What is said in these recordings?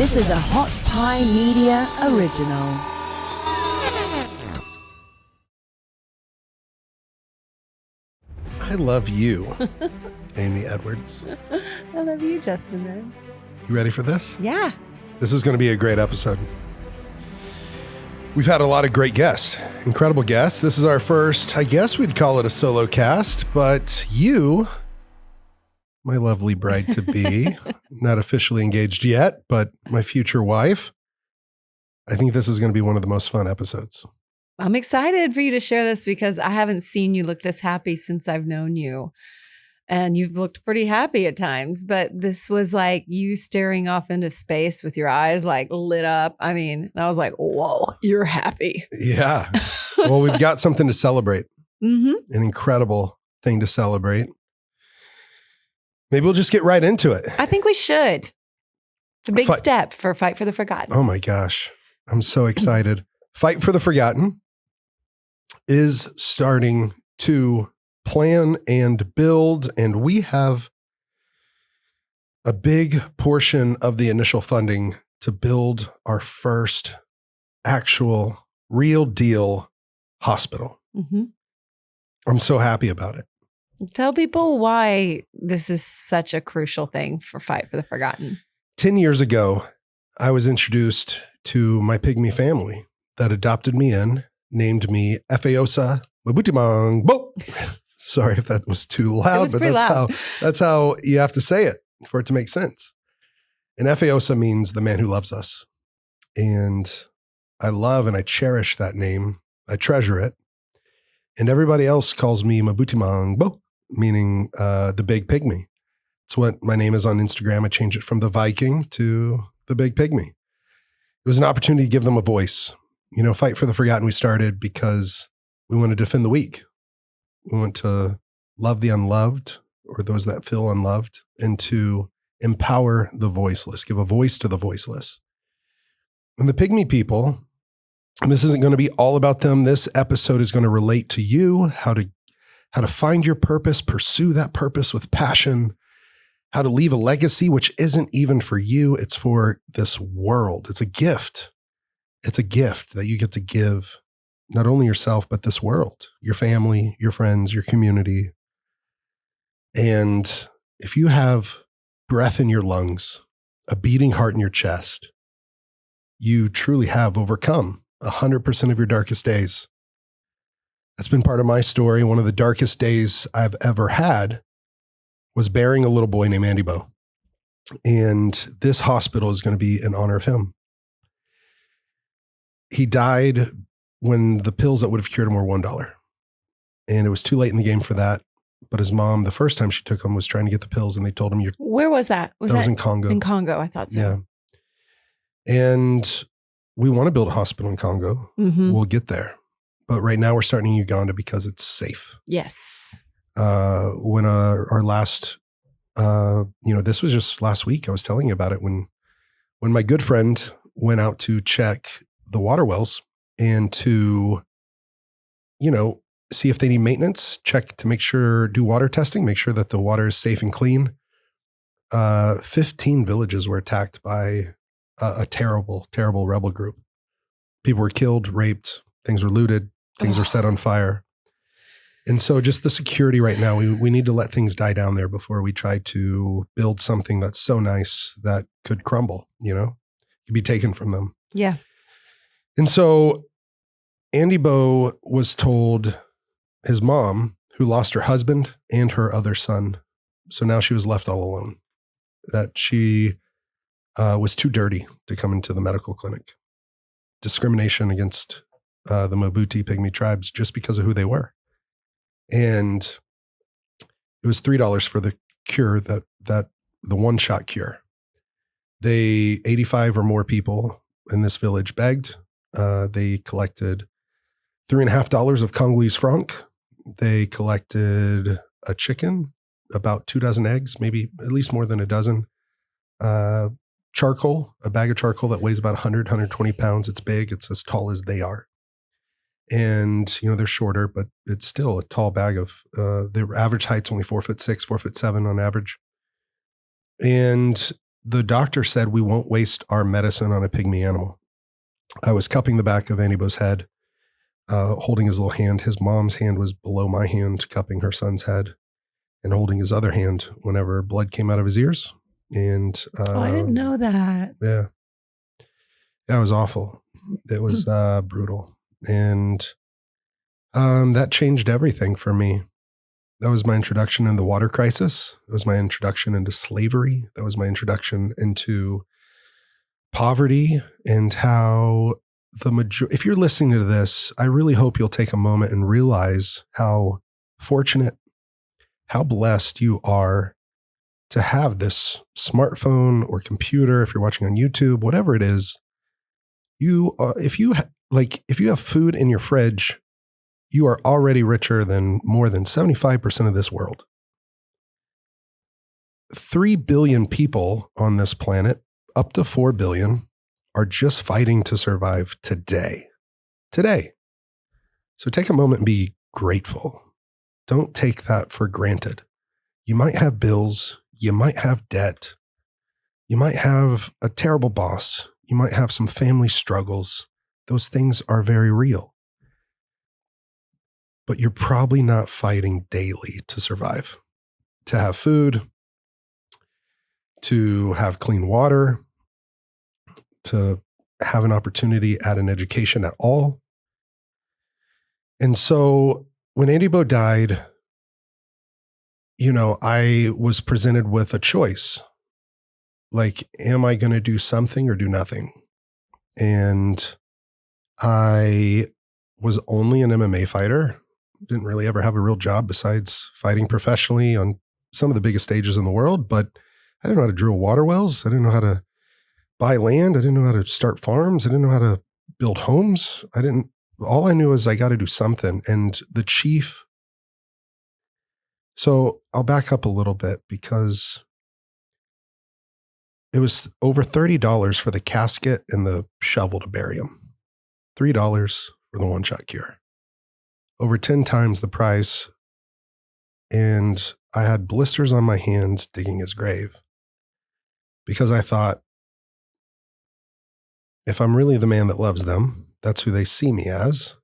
This is a Hot Pie Media original. I love you, Amy Edwards. I love you, Justin. Man. You ready for this? Yeah. This is going to be a great episode. We've had a lot of great guests, incredible guests. This is our first, I guess we'd call it a solo cast, but you, my lovely bride-to-be, not officially engaged yet, but my future wife, I think this is going to be one of the most fun episodes. I'm excited for you to share this because I haven't seen you look this happy since I've known you. And you've looked pretty happy at times, but this was like you staring off into space with your eyes like lit up. I mean, I was like, whoa, you're happy. Yeah. Well, we've got something to celebrate. Mm-hmm. An incredible thing to celebrate. Maybe we'll just get right into it. I think we should. It's a big step for Fight for the Forgotten. Oh my gosh. I'm so excited. Fight for the Forgotten is starting to plan and build, and we have a big portion of the initial funding to build our first actual real deal hospital. Mm-hmm. I'm so happy about it. Tell people why this is such a crucial thing for Fight for the Forgotten. 10 years ago, I was introduced to my pygmy family that adopted me in, named me Efeosa Mabutimang Bo. Sorry if that was too loud, but that's how you have to say it for it to make sense. And Efeosa means the man who loves us. And I love and I cherish that name. I treasure it. And everybody else calls me Mabutimang Bo, meaning the big pygmy. It's what my name is on Instagram. I changed it from the Viking to the big pygmy. It was an opportunity to give them a voice. You know, Fight for the Forgotten we started because we want to defend the weak. We want to love the unloved or those that feel unloved and to empower the voiceless, give a voice to the voiceless. And the pygmy people, and this isn't going to be all about them. This episode is going to relate to you, how to find your purpose, pursue that purpose with passion, how to leave a legacy, which isn't even for you. It's for this world. It's a gift. It's a gift that you get to give not only yourself, but this world, your family, your friends, your community. And if you have breath in your lungs, a beating heart in your chest, you truly have overcome 100% of your darkest days. That's been part of my story. One of the darkest days I've ever had was burying a little boy named Andy Bo. And this hospital is going to be in honor of him. He died when the pills that would have cured him were $1. And it was too late in the game for that. But his mom, the first time she took him, was trying to get the pills and they told him, where was that? That was in Congo. In Congo, I thought so. Yeah. And we want to build a hospital in Congo. Mm-hmm. We'll get there. But right now we're starting in Uganda because it's safe. Yes. When our last, this was just last week. I was telling you about it when my good friend went out to check the water wells and to, see if they need maintenance, check to make sure, do water testing, make sure that the water is safe and clean. 15 villages were attacked by a terrible, terrible rebel group. People were killed, raped, things were looted, things were set on fire. And so just the security right now, we need to let things die down there before we try to build something that's so nice that could crumble, could be taken from them. Yeah. And so Andy Bo was told, his mom, who lost her husband and her other son, so now she was left all alone, that she was too dirty to come into the medical clinic. Discrimination against the Mabuti Pygmy tribes just because of who they were. And it was $3 for the cure, that the one-shot cure. 85 or more people in this village begged. They collected $3.50 of Congolese franc. They collected a chicken, about 2 dozen eggs, maybe at least more than a dozen. Charcoal, a bag of charcoal that weighs about 120 pounds. It's big. It's as tall as they are. And, they're shorter, but it's still a tall bag of, their average height's only 4'6", 4'7" on average. And the doctor said we won't waste our medicine on a pygmy animal. I was cupping the back of Andybo's head, holding his little hand. His mom's hand was below my hand, cupping her son's head, and holding his other hand whenever blood came out of his ears. And I didn't know that. Yeah, that was awful. It was brutal, and that changed everything for me. That was my introduction into the water crisis. It was my introduction into slavery. That was my introduction into poverty, and how if you're listening to this, I really hope you'll take a moment and realize how fortunate, how blessed you are to have this smartphone or computer. If you're watching on YouTube, whatever it is, if you have food in your fridge, you are already richer than more than 75% of this world. 3 billion people on this planet, up to 4 billion, are just fighting to survive today. Today. So take a moment and be grateful. Don't take that for granted. You might have bills. You might have debt. You might have a terrible boss. You might have some family struggles. Those things are very real. But you're probably not fighting daily to survive, to have food, to have clean water, to have an opportunity at an education at all. And so when Andybo died, I was presented with a choice. Like, am I going to do something or do nothing? And I was only an MMA fighter. Didn't really ever have a real job besides fighting professionally on some of the biggest stages in the world, but I didn't know how to drill water wells. I didn't know how to buy land. I didn't know how to start farms. I didn't know how to build homes. All I knew was I got to do something. And the chief, so I'll back up a little bit, because it was over $30 for the casket and the shovel to bury him. $3 for the one-shot cure. Over 10 times the price. And I had blisters on my hands digging his grave, because I thought, if I'm really the man that loves them, that's who they see me as.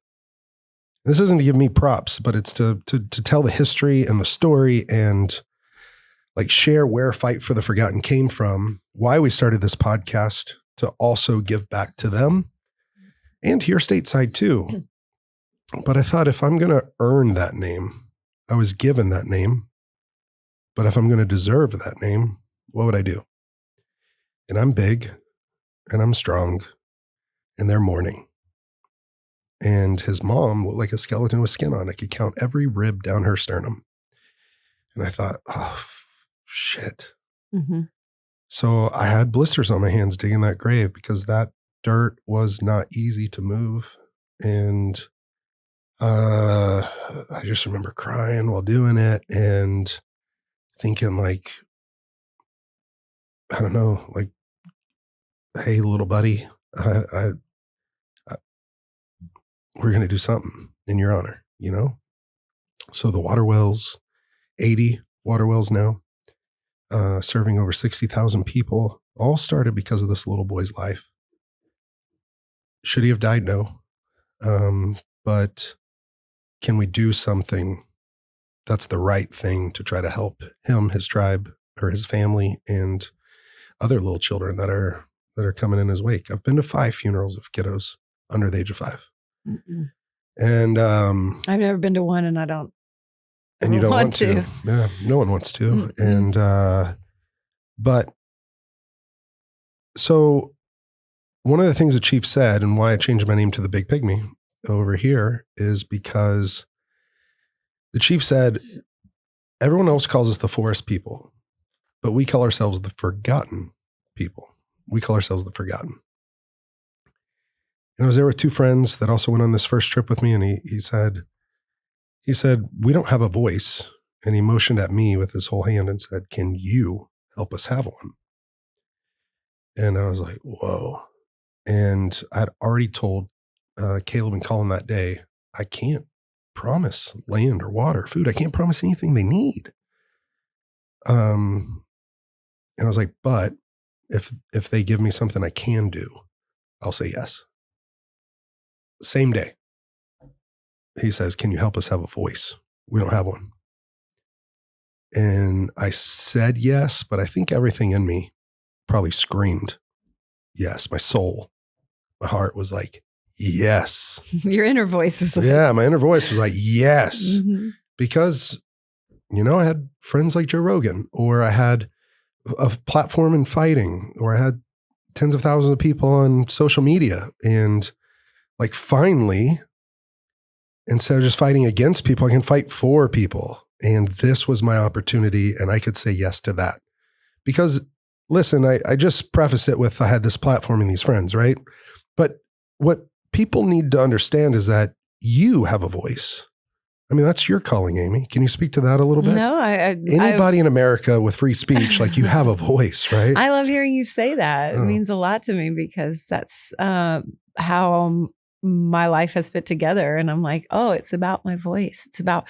This isn't to give me props, but it's to tell the history and the story, and like share where Fight for the Forgotten came from, why we started this podcast, to also give back to them and here stateside too. But I thought, if I'm going to earn that name, I was given that name, but if I'm going to deserve that name, what would I do? And I'm big, and I'm strong, and they're mourning. And his mom looked like a skeleton with skin on. I could count every rib down her sternum. And I thought, oh, shit. Mm-hmm. So I had blisters on my hands digging that grave, because that dirt was not easy to move. And I just remember crying while doing it and thinking, like, I don't know, like, hey, little buddy, we're going to do something in your honor, So the water wells, 80 water wells now, serving over 60,000 people, all started because of this little boy's life. Should he have died? No. But can we do something that's the right thing to try to help him, his tribe, or his family, and other little children that are coming in his wake? I've been to 5 funerals of kiddos under the age of 5. Mm-mm. And I've never been to one, and I don't. And you don't want to. Yeah, no one wants to. Mm-mm. And but so one of the things the chief said, and why I changed my name to the Big Pygmy over here, is because the chief said, everyone else calls us the forest people, but we call ourselves the forgotten people. We call ourselves the forgotten. And I was there with 2 friends that also went on this first trip with me, and he said, we don't have a voice. And he motioned at me with his whole hand and said, can you help us have one? And I was like, whoa. And I'd already told Caleb and Colin that day, I can't promise land or water, food. I can't promise anything they need. And I was like, but if they give me something I can do, I'll say yes. Same day. He says, can you help us have a voice? We don't have one. And I said yes, but I think everything in me probably screamed yes. My soul, my heart was like, yes. Your inner voice was like, yeah, my inner voice was like, yes. Mhm. Because, I had friends like Joe Rogan, or I had a platform in fighting, or I had tens of thousands of people on social media. And like, finally, instead of just fighting against people, I can fight for people. And this was my opportunity, and I could say yes to that. Because listen, I just preface it with I had this platform and these friends, right? But what people need to understand is that you have a voice. I mean, that's your calling, Amy. Can you speak to that a little bit? No, Anybody in America with free speech, like, you have a voice, right? I love hearing you say that. It Oh. means a lot to me because that's how my life has fit together. And I'm like, oh, it's about my voice. It's about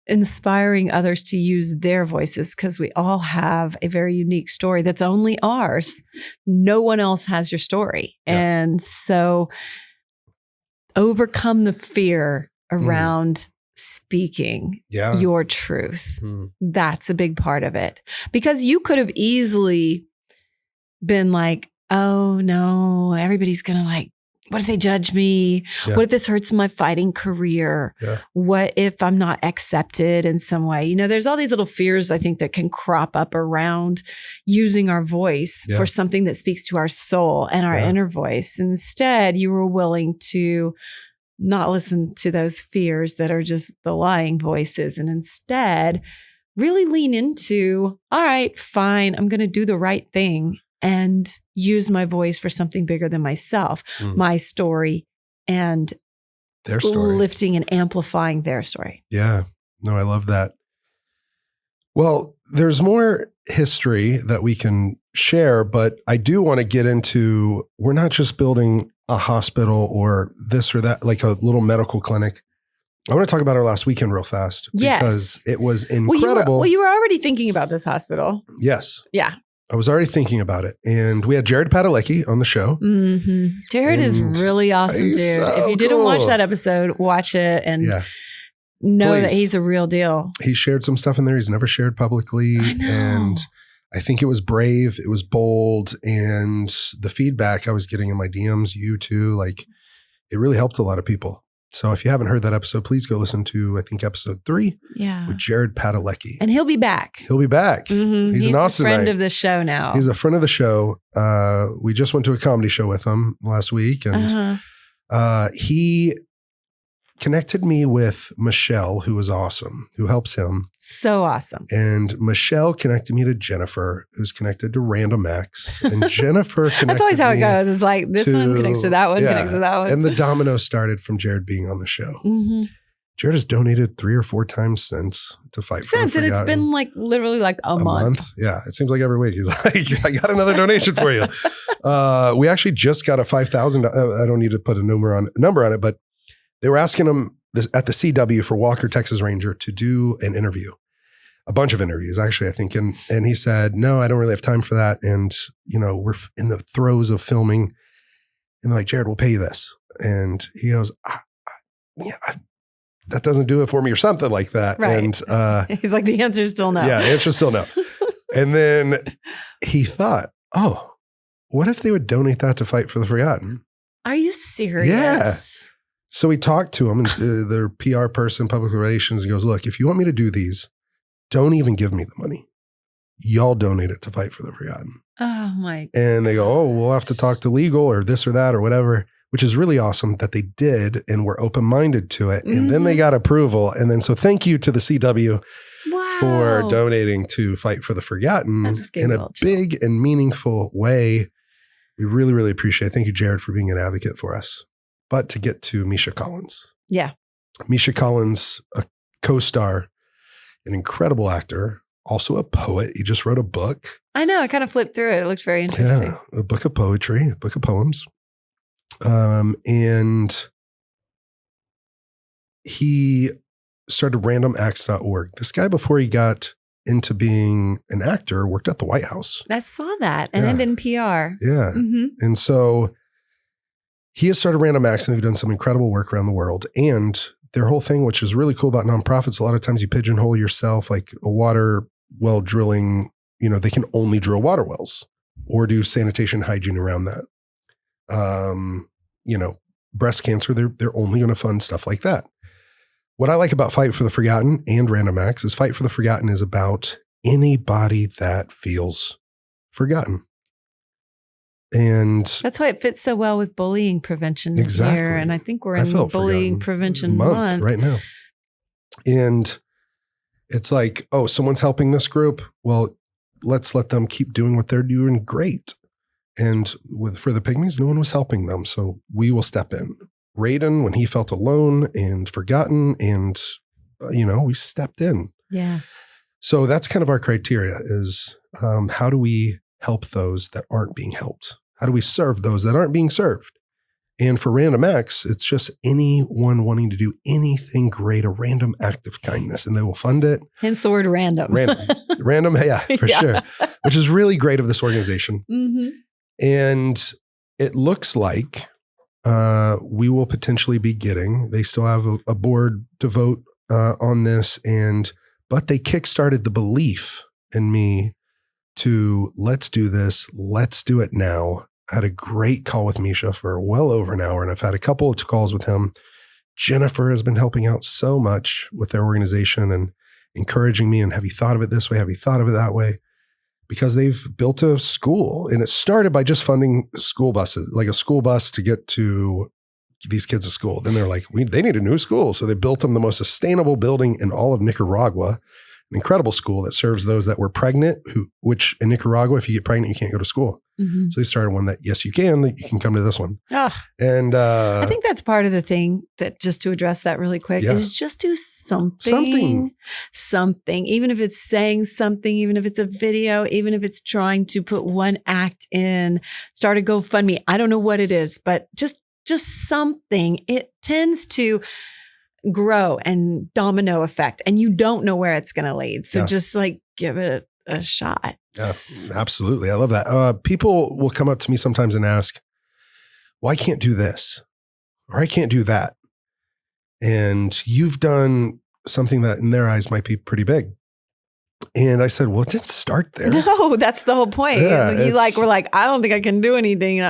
inspiring others to use their voices, because we all have a very unique story that's only ours. No one else has your story. Yeah. And so overcome the fear around speaking Yeah. your truth. Mm. That's a big part of it, because you could have easily been like, oh no, everybody's going to like, what if they judge me? Yeah. What if this hurts my fighting career? Yeah. What if I'm not accepted in some way? There's all these little fears, I think, that can crop up around using our voice Yeah. for something that speaks to our soul and our Yeah. inner voice. Instead, you were willing to not listen to those fears that are just the lying voices, and instead really lean into, all right, fine, I'm going to do the right thing and use my voice for something bigger than myself, my story, and Their story. lifting and amplifying their story. Yeah. No, I love that. Well, there's more history that we can share, but I do want to get into, we're not just building a hospital or this or that, like a little medical clinic. I want to talk about our last weekend real fast, because it was incredible. Well, you were already thinking about this hospital. Yes. Yeah. I was already thinking about it. And we had Jared Padalecki on the show. Mm-hmm. Jared is And really awesome, dude. he's so If you didn't watch cool. that episode, watch it and Yeah. know Please. that he's a real deal. He shared some stuff in there he's never shared publicly. I know. And I think it was brave. It was bold. And the feedback I was getting in my DMs, you too, like, it really helped a lot of people. So if you haven't heard that episode, please go listen to, I think, episode 3 Yeah. with Jared Padalecki. And he'll be back. He'll be back. Mhm. He's an awesome a friend guy. of the show now. He's a friend of the show. We just went to a comedy show with him last week, and he connected me with Michelle, who was awesome, who helps him. So awesome. And Michelle connected me to Jennifer, who's connected to Random X. And Jennifer connected That's always how it me goes. It's like this one to- connects to that one, yeah. connects to that one. And the domino started from Jared being on the show. Mhm. Jared has donated 3 or 4 times since to fight for the Since, and it's forgotten. been like literally like a month. Yeah. It seems like every week he's like, I got another donation for you. We actually just got a $5,000. I don't need to put a number on it, but they were asking him at the CW for Walker, Texas Ranger, to do an interview, a bunch of interviews, actually, I think. And he said, no, I don't really have time for that. And, we're in the throes of filming. And they're like, Jared, we'll pay you this. And he goes, that doesn't do it for me, or something like that. Right. And He's like, the answer is still no. yeah, the answer's still no. And then he thought, oh, what if they would donate that to Fight for the Forgotten? Are you serious? Yeah. So we talked to him, and their PR person, public relations, he goes, look, if you want me to do these, don't even give me the money. Y'all donate it to Fight for the Forgotten. Oh my. And they go, oh, we'll have to talk to legal or this or that or whatever, which is really awesome that they did and were open-minded to it. And then they got approval. And then, so thank you to the CW for donating to Fight for the Forgotten in a big and meaningful way. We really, really appreciate it. Thank you, Jared, for being an advocate for us. But to get to Misha Collins. Yeah. Misha Collins, a co-star, an incredible actor, also a poet. He just wrote a book. I know. I kind of flipped through it. It looks very interesting. Yeah, a book of poetry, a book of poems. And he started randomacts.org. This guy, before he got into being an actor, worked at the White House. I saw that. And then in PR. Yeah. Mm-hmm. And so he has started Random Acts, and they've done some incredible work around the world. And their whole thing, which is really cool about nonprofits, a lot of times you pigeonhole yourself, like a water well drilling, they can only drill water wells or do sanitation hygiene around that. Breast cancer, they're only going to fund stuff like that. What I like about Fight for the Forgotten and Random Acts is Fight for the Forgotten is about anybody that feels forgotten. And that's why it fits so well with bullying prevention exactly. here. And I think we're in bullying prevention month right now. And it's like, oh, someone's helping this group. Well, let's let them keep doing what they're doing great. And for the Pygmies, no one was helping them. So we will step in. Raiden, when he felt alone and forgotten, and, we stepped in. Yeah. So that's kind of our criteria is how do we help those that aren't being helped? How do we serve those that aren't being served? And for Random Acts, it's just anyone wanting to do anything great, a random act of kindness, and they will fund it. Hence the word random. Random, yeah, for sure. Which is really great of this organization. Mm-hmm. And it looks like we will potentially be getting, they still have a board to vote on this, but they kickstarted the belief in me to let's do this, let's do it now. I had a great call with Misha for well over an hour, and I've had a couple of calls with him. Jennifer has been helping out so much with their organization and encouraging me, and have you thought of it this way? Have you thought of it that way? Because they've built a school, and it started by just funding school buses, like a school bus to get to these kids to school. Then they're like, they need a new school. So they built them the most sustainable building in all of Nicaragua, an incredible school that serves those that were pregnant, which in Nicaragua, if you get pregnant, you can't go to school. Mm-hmm. So they started one that, yes, you can come to this one. Oh, and I think that's part of the thing that, just to address that really quick, is just do something, even if it's saying something, even if it's a video, even if it's trying to put one act in, start a GoFundMe. I don't know what it is, but just something. It tends to grow and domino effect, and you don't know where it's going to lead. So just like give it a shot. Yeah, absolutely. I love that. People will come up to me sometimes and ask, well, I can't do this or I can't do that. And you've done something that in their eyes might be pretty big. And I said, well, it didn't start there. No, that's the whole point. Yeah, we're like, I don't think I can do anything.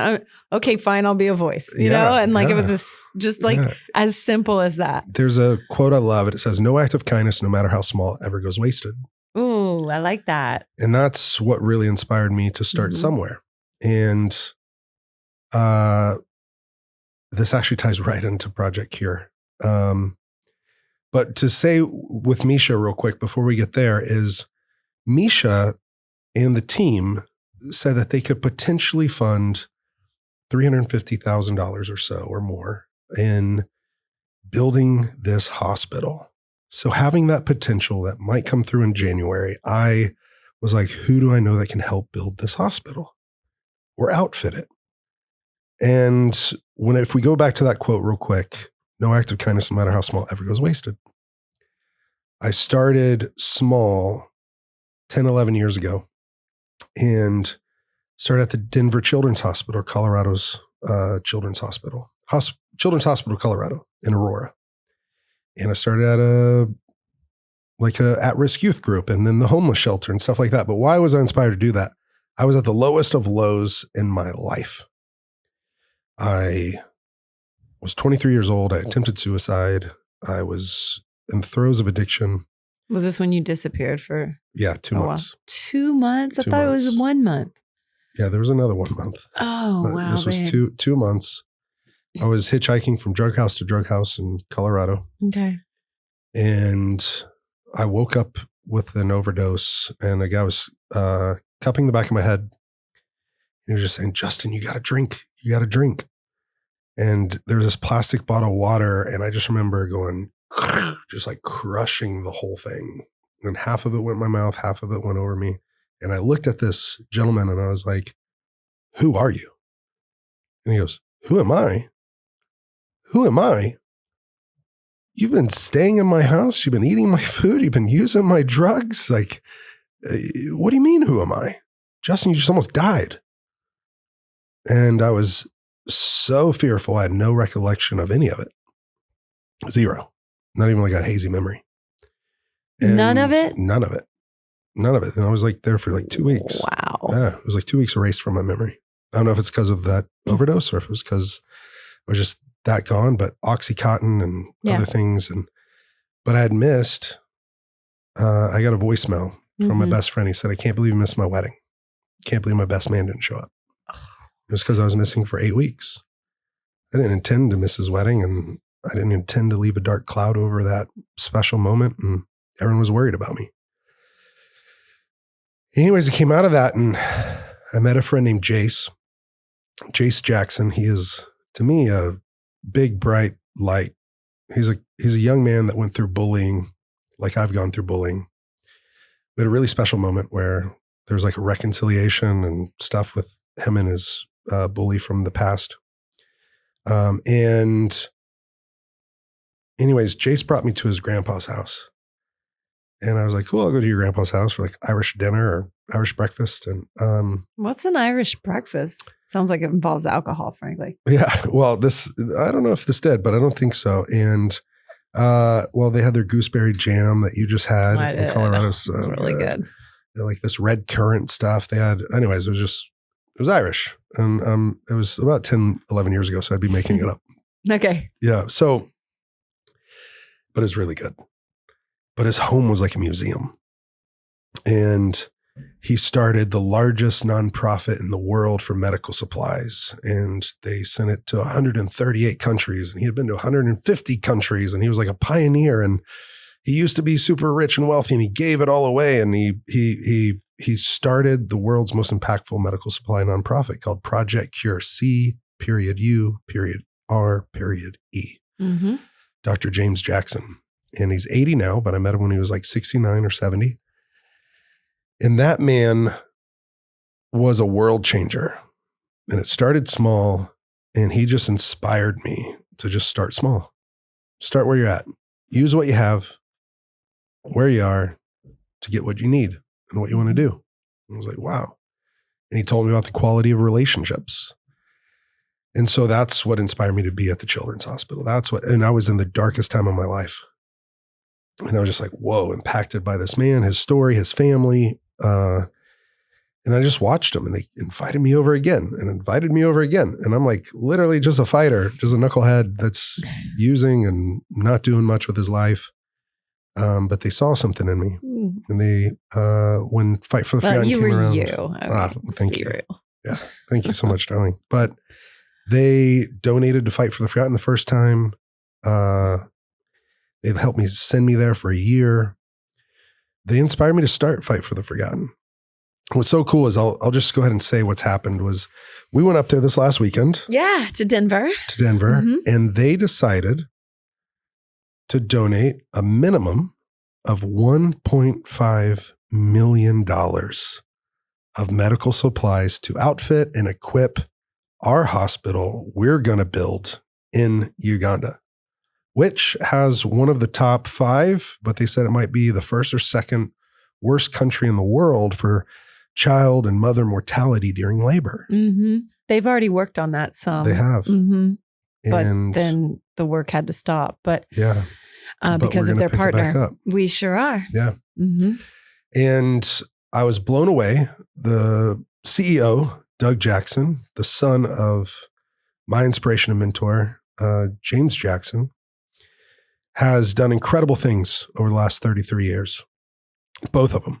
Okay, fine. I'll be a voice, you know? And like, it was as simple as that. There's a quote I love. It says, no act of kindness, no matter how small, ever goes wasted. Ooh, I like that. And that's what really inspired me to start somewhere. And this actually ties right into Project Cure. But to say with Misha real quick before we get there is Misha and the team said that they could potentially fund $350,000 or so or more in building this hospital. So having that potential that might come through in January, I was like, who do I know that can help build this hospital or outfit it? And if we go back to that quote real quick, no act of kindness, no matter how small, ever goes wasted. I started small 10, 11 years ago and started at the Denver Children's Hospital, Colorado's Children's Hospital, Children's Hospital, Colorado in Aurora. And I started at a at-risk youth group and then the homeless shelter and stuff like that. But why was I inspired to do that? I was at the lowest of lows in my life. I was 23 years old. I attempted suicide. I was in the throes of addiction. Was this when you disappeared for? Yeah, 2 months. 2 months? I thought it was 1 month. Yeah, there was another 1 month. Oh, but wow. This was 2 months. I was hitchhiking from drug house to drug house in Colorado. Okay. And I woke up with an overdose and a guy was cupping the back of my head. He was just saying, Justin, you got to drink. You got to drink. And there was this plastic bottle of water. And I just remember going, just like crushing the whole thing. And half of it went in my mouth, half of it went over me. And I looked at this gentleman and I was like, who are you? And he goes, who am I? Who am I? you've been staying in my house. You've been eating my food. You've been using my drugs. Like, what do you mean, who am I? Justin, you just almost died. And I was so fearful. I had no recollection of any of it. Zero. Not even like a hazy memory. And none of it? None of it. None of it. And I was like there for like 2 weeks. Wow. Yeah. It was like 2 weeks erased from my memory. I don't know if it's because of that overdose or if it was because I was just that gone, but Oxycontin and other things. But I had missed, I got a voicemail from my best friend. He said, I can't believe you missed my wedding. Can't believe my best man didn't show up. It was because I was missing for 8 weeks. I didn't intend to miss his wedding, and I didn't intend to leave a dark cloud over that special moment, and everyone was worried about me. Anyways, I came out of that, and I met a friend named Jace Jackson. He is, to me, a big, bright light. He's a young man that went through bullying like I've gone through bullying. We had a really special moment where there was like a reconciliation and stuff with him and his bully from the past. And anyways, Jace brought me to his grandpa's house. And I was like, cool, I'll go to your grandpa's house for like Irish dinner or Irish breakfast. And what's an Irish breakfast? Sounds like it involves alcohol, frankly. Yeah. Well, I don't know if this did, but I don't think so. And well, they had their gooseberry jam that you just had in Colorado. So, it was really good. Like this red currant stuff they had. Anyways, it was Irish. And it was about 10, 11 years ago. So I'd be making it up. Okay. Yeah. So, but it's really good. But his home was like a museum. And he started the largest nonprofit in the world for medical supplies. And they sent it to 138 countries. And he had been to 150 countries. And he was like a pioneer. And he used to be super rich and wealthy. And he gave it all away. And he started the world's most impactful medical supply nonprofit called Project Cure, C.U.R.E. Mm-hmm. Dr. James Jackson. And he's 80 now, but I met him when he was like 69 or 70. And that man was a world changer. And it started small, and he just inspired me to just start small. Start where you're at. Use what you have, where you are, to get what you need and what you want to do. And I was like, wow. And he told me about the quality of relationships. And so that's what inspired me to be at the Children's Hospital. And I was in the darkest time of my life. And I was just like, whoa, impacted by this man, his story, his family. And I just watched him, and they invited me over again. And I'm like literally just a fighter, just a knucklehead that's using and not doing much with his life. But they saw something in me. And they, when Fight for the Forgotten came around. Thank you. Real. Yeah. Thank you so much, darling. But they donated to Fight for the Forgotten the first time. They've helped me send me there for a year. They inspired me to start Fight for the Forgotten. What's so cool is I'll just go ahead and say what's happened was we went up there this last weekend. Yeah, to Denver. Mm-hmm. And they decided to donate a minimum of $1.5 million of medical supplies to outfit and equip our hospital we're going to build in Uganda, which has one of the top 5, but they said it might be the first or second worst country in the world for child and mother mortality during labor. Mm-hmm. They've already worked on that some. They have. Mm-hmm. But then the work had to stop. But yeah, because of their partner. We sure are. Yeah. Mm-hmm. And I was blown away. The CEO, Doug Jackson, the son of my inspiration and mentor, James Jackson, has done incredible things over the last 33 years, both of them.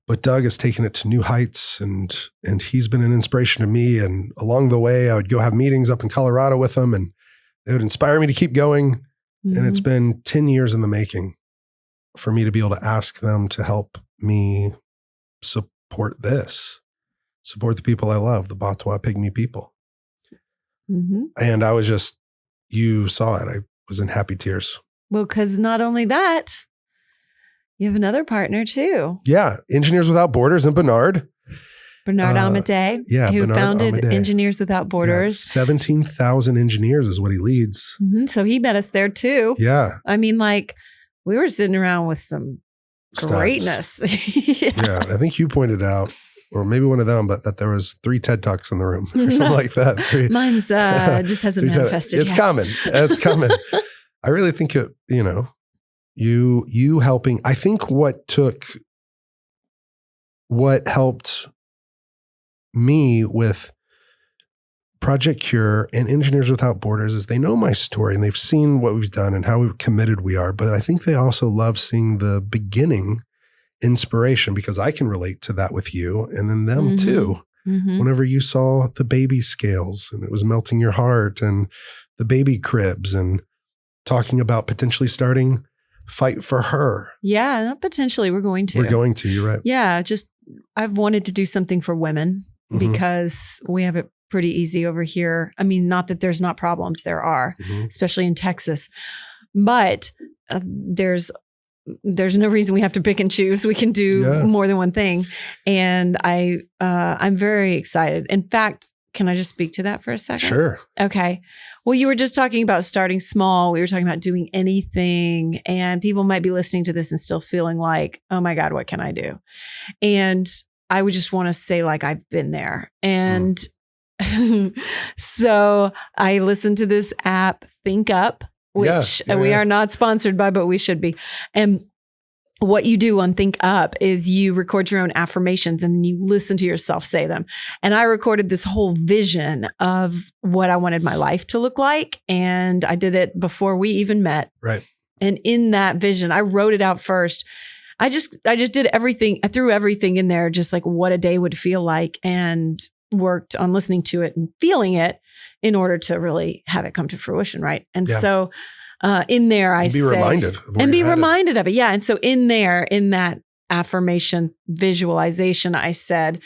But Doug has taken it to new heights, and he's been an inspiration to me. And along the way, I would go have meetings up in Colorado with him, and they would inspire me to keep going. Mm-hmm. And it's been 10 years in the making for me to be able to ask them to help me support the people I love, the Batawa Pygmy people. Mm-hmm. And I was just, you saw it. I was in happy tears. Well, because not only that, you have another partner too. Yeah. Engineers Without Borders in Bernard. Bernard Amadei, who Bernard founded Amadei. Engineers Without Borders. 17,000 engineers is what he leads. So he met us there too. Yeah. I mean, like, we were sitting around with some Studs. greatness. Yeah. I think you pointed out, or maybe one of them, but that there was 3 TED Talks in the room or something like that. Mine's just hasn't manifested It's yet. coming. It's coming. I really think it, you helping, I think what helped me with Project Cure and Engineers Without Borders is they know my story and they've seen what we've done and how committed we are. But I think they also love seeing the beginning inspiration, because I can relate to that with you and then them too. Whenever you saw the baby scales and it was melting your heart, and the baby cribs, and talking about potentially starting Fight for Her. Yeah, not potentially. We're going to. You're right. Yeah, just I've wanted to do something for women because we have it pretty easy over here. I mean, not that there's not problems. There are, especially in Texas. But there's no reason we have to pick and choose. We can do more than one thing. And I'm very excited. In fact, can I just speak to that for a second? Sure. Okay. Well, you were just talking about starting small. We were talking about doing anything. And people might be listening to this and still feeling like, oh my God, what can I do? And I would just want to say, like, I've been there. And so I listened to this app, Think Up, which we are not sponsored by, but we should be. And what you do on Think Up is you record your own affirmations and then you listen to yourself say them. And I recorded this whole vision of what I wanted my life to look like. And I did it before we even met. Right. And in that vision, I wrote it out first. I just did everything. I threw everything in there, just like what a day would feel like, and worked on listening to it and feeling it in order to really have it come to fruition. Right. And so in there, I say, be reminded of it. Yeah. And so in there, in that affirmation visualization, I said,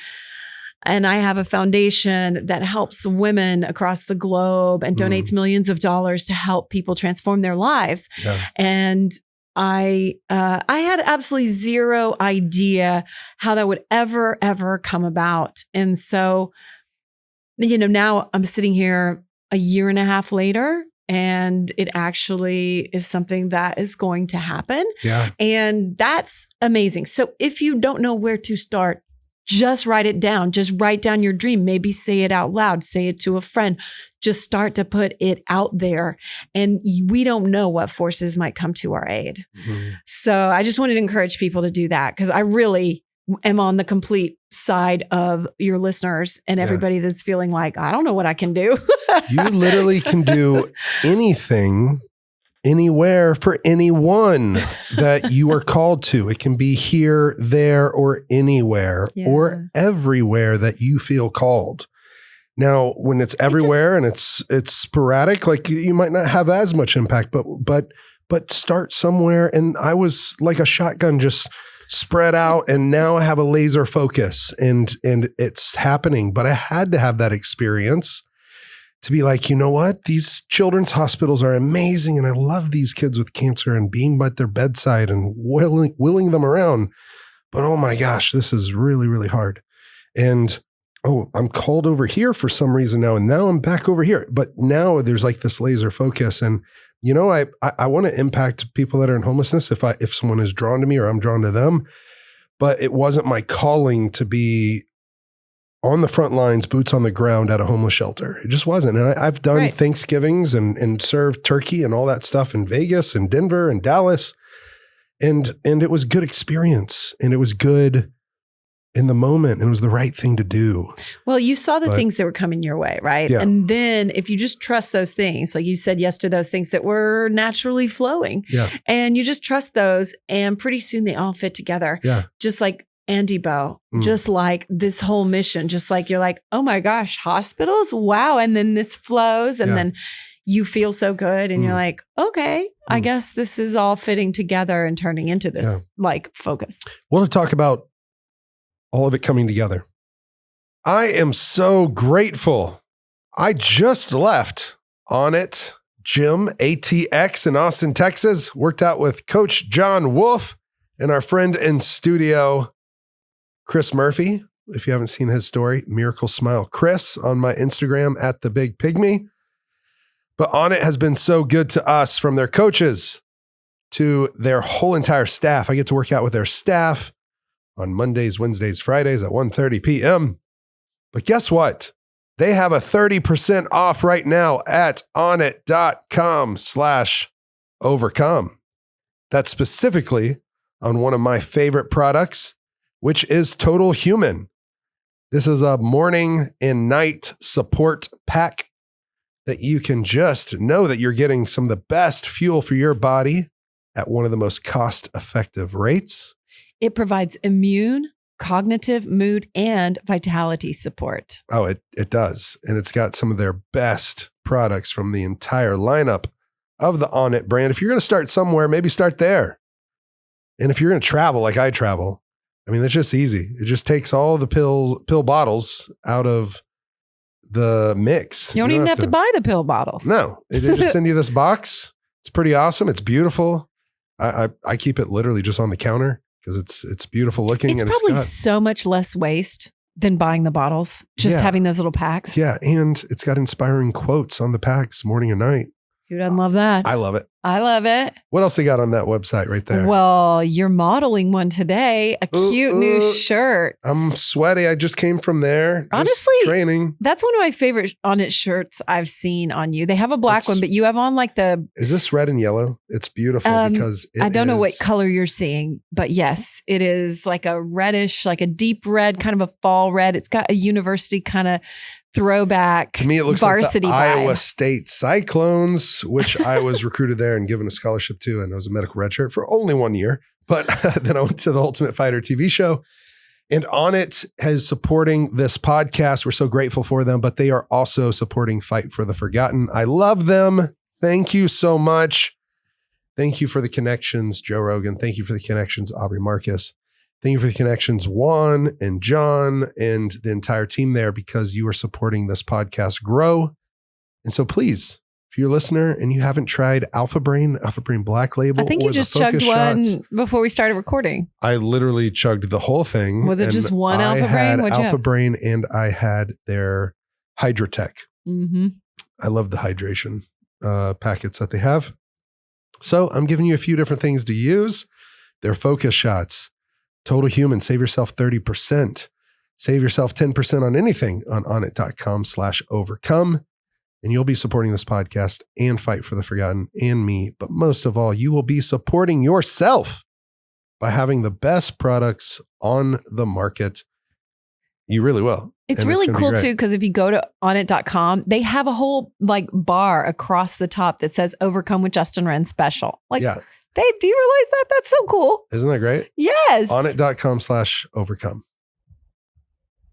and I have a foundation that helps women across the globe and donates millions of dollars to help people transform their lives. Yeah. And I had absolutely zero idea how that would ever come about. And so, now I'm sitting here a year and a half later, and it actually is something that is going to happen. Yeah. And that's amazing. So if you don't know where to start, just write it down. Just write down your dream. Maybe say it out loud. Say it to a friend. Just start to put it out there. And we don't know what forces might come to our aid. So I just wanted to encourage people to do that, because I really am on the complete side of your listeners and everybody that's feeling like, I don't know what I can do. You literally can do anything, anywhere, for anyone that you are called to. It can be here, there, or anywhere, or everywhere that you feel called. Now, when it's everywhere and it's sporadic, like, you might not have as much impact, but start somewhere. And I was like a shotgun, just spread out, and now I have a laser focus, and it's happening. But I had to have that experience to be like, you know what? These children's hospitals are amazing, and I love these kids with cancer and being by their bedside and wheeling them around. But oh my gosh, this is really, really hard. And I'm called over here for some reason now, and now I'm back over here. But now there's like this laser focus, and I want to impact people that are in homelessness if someone is drawn to me or I'm drawn to them. But it wasn't my calling to be on the front lines, boots on the ground at a homeless shelter. It just wasn't. And I've done Thanksgivings and served turkey and all that stuff in Vegas and Denver and Dallas. And it was a good experience, and it was good in the moment, and it was the right thing to do. Well, you saw the things that were coming your way, right? Yeah. And then if you just trust those things, like you said yes to those things that were naturally flowing, and you just trust those, and pretty soon they all fit together. Yeah. Just like Andy Bo, just like this whole mission, just like you're like, oh my gosh, hospitals? Wow. And then this flows, and then you feel so good, and you're like, okay, I guess this is all fitting together and turning into this like focus. We'll talk about all of it coming together. I am so grateful. I just left On It Gym, ATX in Austin, Texas. Worked out with Coach John Wolf and our friend in studio, Chris Murphy. if you haven't seen his story, Miracle Smile Chris on my Instagram at The Big Pygmy. But Onnit has been so good to us, from their coaches to their whole entire staff. I get to work out with their staff on Mondays, Wednesdays, Fridays at 1:30 p.m. But guess what? They have a 30% off right now at onnit.com/overcome. That's specifically on one of my favorite products, which is Total Human. This is a morning and night support pack that you can just know that you're getting some of the best fuel for your body at one of the most cost-effective rates. It provides immune, cognitive, mood, and vitality support. Oh, it does. And it's got some of their best products from the entire lineup of the Onnit brand. If you're going to start somewhere, maybe start there. And if you're going to travel like I travel, I mean, it's just easy. It just takes all the pill bottles out of the mix. You don't even have to buy the pill bottles. No, they just send you this box. It's pretty awesome. It's beautiful. I keep it literally just on the counter because it's beautiful looking. It's probably so much less waste than buying the bottles, just having those little packs. Yeah, and it's got inspiring quotes on the packs morning and night. Who doesn't love that? I love it. I love it. What else they got on that website right there? Well, you're modeling one today, a cute new shirt. I'm sweaty. I just came from there. Honestly, training. That's one of my favorite Onnit shirts I've seen on you. They have a black one, but you have on like the... Is this red and yellow? It's beautiful because I don't know what color you're seeing, but yes, it is like a reddish, like a deep red, kind of a fall red. It's got a university kind of throwback. To me, it looks varsity like the vibe. Iowa State Cyclones, which I was recruited there and given a scholarship to, and I was a medical redshirt for only 1 year. But then I went to the Ultimate Fighter TV show, and Onnit is supporting this podcast. We're so grateful for them, but they are also supporting Fight for the Forgotten. I love them. Thank you so much. Thank you for the connections, Joe Rogan. Thank you for the connections, Aubrey Marcus. Thank you for the connections, Juan and John and the entire team there, because you are supporting this podcast grow. And so please, if you're a listener and you haven't tried Alpha Brain Black Label, I think you just chugged one before we started recording. I literally chugged the whole thing. Was it just one Alpha Brain? I had Alpha Brain and I had their Hydrotech. Mm-hmm. I love the hydration packets that they have. So I'm giving you a few different things to use. Their focus shots. Total Human, save yourself 30%. Save yourself 10% on anything on onnit.com/overcome. And you'll be supporting this podcast and Fight for the Forgotten and me. But most of all, you will be supporting yourself by having the best products on the market. You really will. It's really cool too, because if you go to onnit.com, they have a whole like bar across the top that says Overcome with Justin Wren special. Like, yeah. Babe, do you realize that? That's so cool. Isn't that great? Yes. Onnit.com/overcome.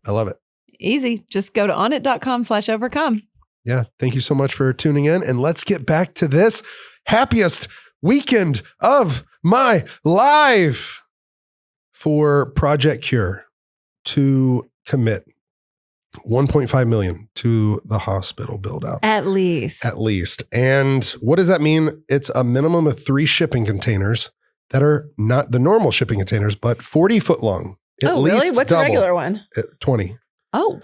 I love it. Easy. Just go to onnit.com/overcome. Yeah. Thank you so much for tuning in. And let's get back to this happiest weekend of my life for Project Cure to commit $1.5 million to the hospital build out. At least. And what does that mean? It's a minimum of 3 shipping containers that are not the normal shipping containers, but 40 foot long. Oh, really? What's a regular one? 20. Oh.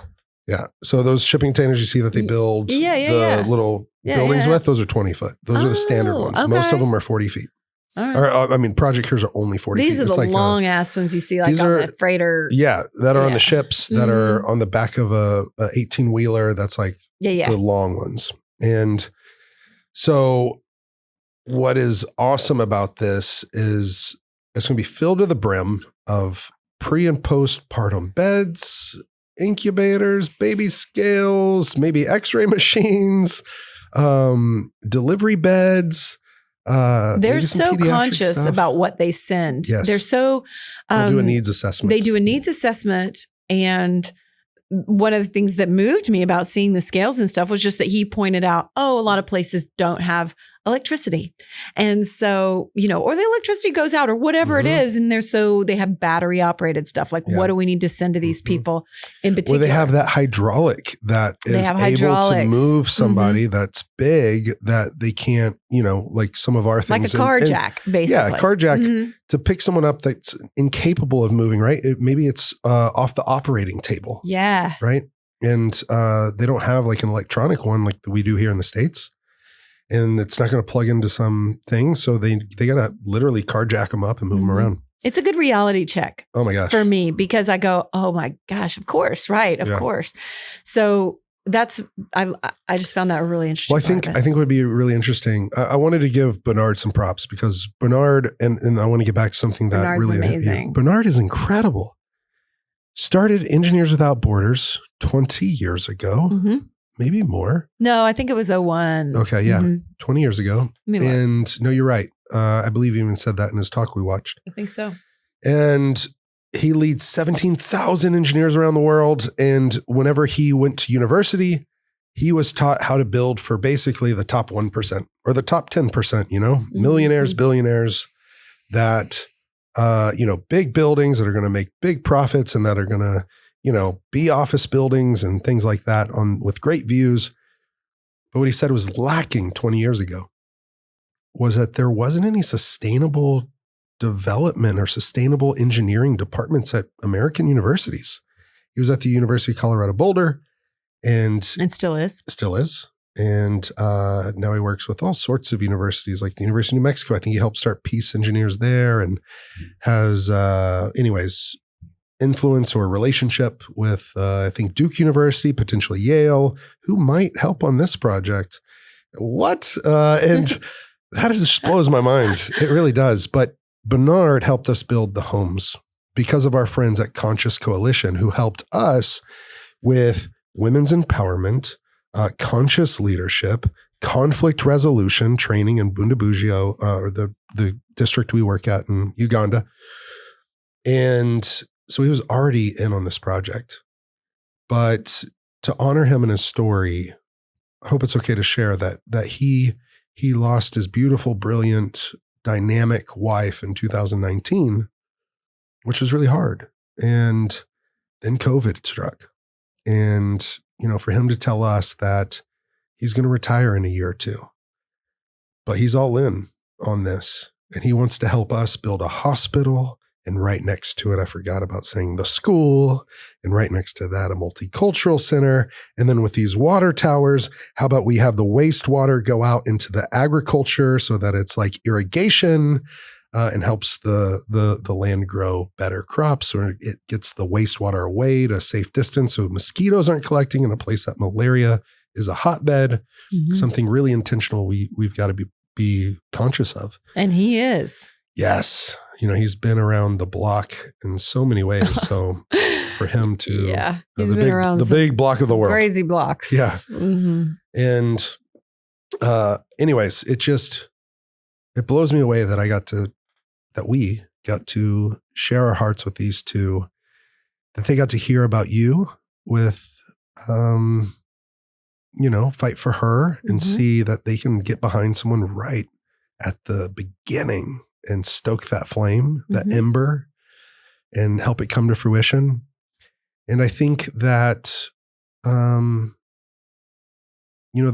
Yeah. So those shipping containers you see that they build the little buildings with, those are 20 foot. Those are the standard ones. Okay. Most of them are 40 feet. All right. Or, Project Cures are only 40 feet. These are the like long ass ones you see like on the freighter. Yeah, that are on the ships that are on the back of a 18 wheeler. That's like the long ones. And so what is awesome about this is it's going to be filled to the brim of pre and postpartum beds, incubators, baby scales, maybe x-ray machines, delivery beds. They're so conscious about what they send. Yes. They're so they do a needs assessment. They do a needs assessment. And one of the things that moved me about seeing the scales and stuff was just that he pointed out, a lot of places don't have electricity. And so, or the electricity goes out or whatever it is. And they have battery operated stuff. Like, what do we need to send to these people in particular? Or they have that hydraulic that is able to move somebody that's big that they can't, like some of our things. Like a car jack, basically. Yeah, a car jack to pick someone up that's incapable of moving, right? Maybe it's off the operating table. Yeah. Right? And they don't have like an electronic one like we do here in the States. And it's not going to plug into some thing. So they got to literally carjack them up and move them around. It's a good reality check. Oh my gosh. For me, because I go, oh my gosh, of course. Right. Of course. So I just found that really interesting. Well, I think it would be really interesting. I wanted to give Bernard some props because Bernard, and I want to get back to something that Bernard's really amazing. Bernard is incredible. Started Engineers Without Borders 20 years ago. Maybe more. No, I think it was 01. Okay, yeah. 20 years ago. And no, you're right. I believe he even said that in his talk we watched. I think so. And he leads 17,000 engineers around the world. And whenever he went to university, he was taught how to build for basically the top 1% or the top 10%, millionaires, billionaires that, big buildings that are going to make big profits and that are going to, be office buildings and things like that with great views. But what he said was lacking 20 years ago was that there wasn't any sustainable development or sustainable engineering departments at American universities. He was at the University of Colorado Boulder and still is. Still is. And now he works with all sorts of universities like the University of New Mexico. I think he helped start Peace Engineers there and has, influence or relationship with, I think, Duke University, potentially Yale, who might help on this project. What? And that just blows my mind. It really does. But Bernard helped us build the homes because of our friends at Conscious Coalition who helped us with women's empowerment, conscious leadership, conflict resolution training in Bundabugyo, or the district we work at in Uganda. And so he was already in on this project. But to honor him and his story, I hope it's okay to share that he lost his beautiful, brilliant, dynamic wife in 2019, which was really hard. And then COVID struck. And, for him to tell us that he's going to retire in a year or two, but he's all in on this. And he wants to help us build a hospital. And right next to it, I forgot about saying the school. And right next to that, a multicultural center. And then with these water towers, how about we have the wastewater go out into the agriculture so that it's like irrigation and helps the land grow better crops, or it gets the wastewater away to a safe distance so mosquitoes aren't collecting in a place that malaria is a hotbed. Something really intentional we've got to be conscious of. And he is. Yes. He's been around the block in so many ways. So for him to, he's been around the big block of the world. Crazy blocks. Yeah. And anyways, it blows me away that we got to share our hearts with these two, that they got to hear about you with, fight for her and see that they can get behind someone right at the beginning and stoke that flame, that ember, and help it come to fruition. And I think that, the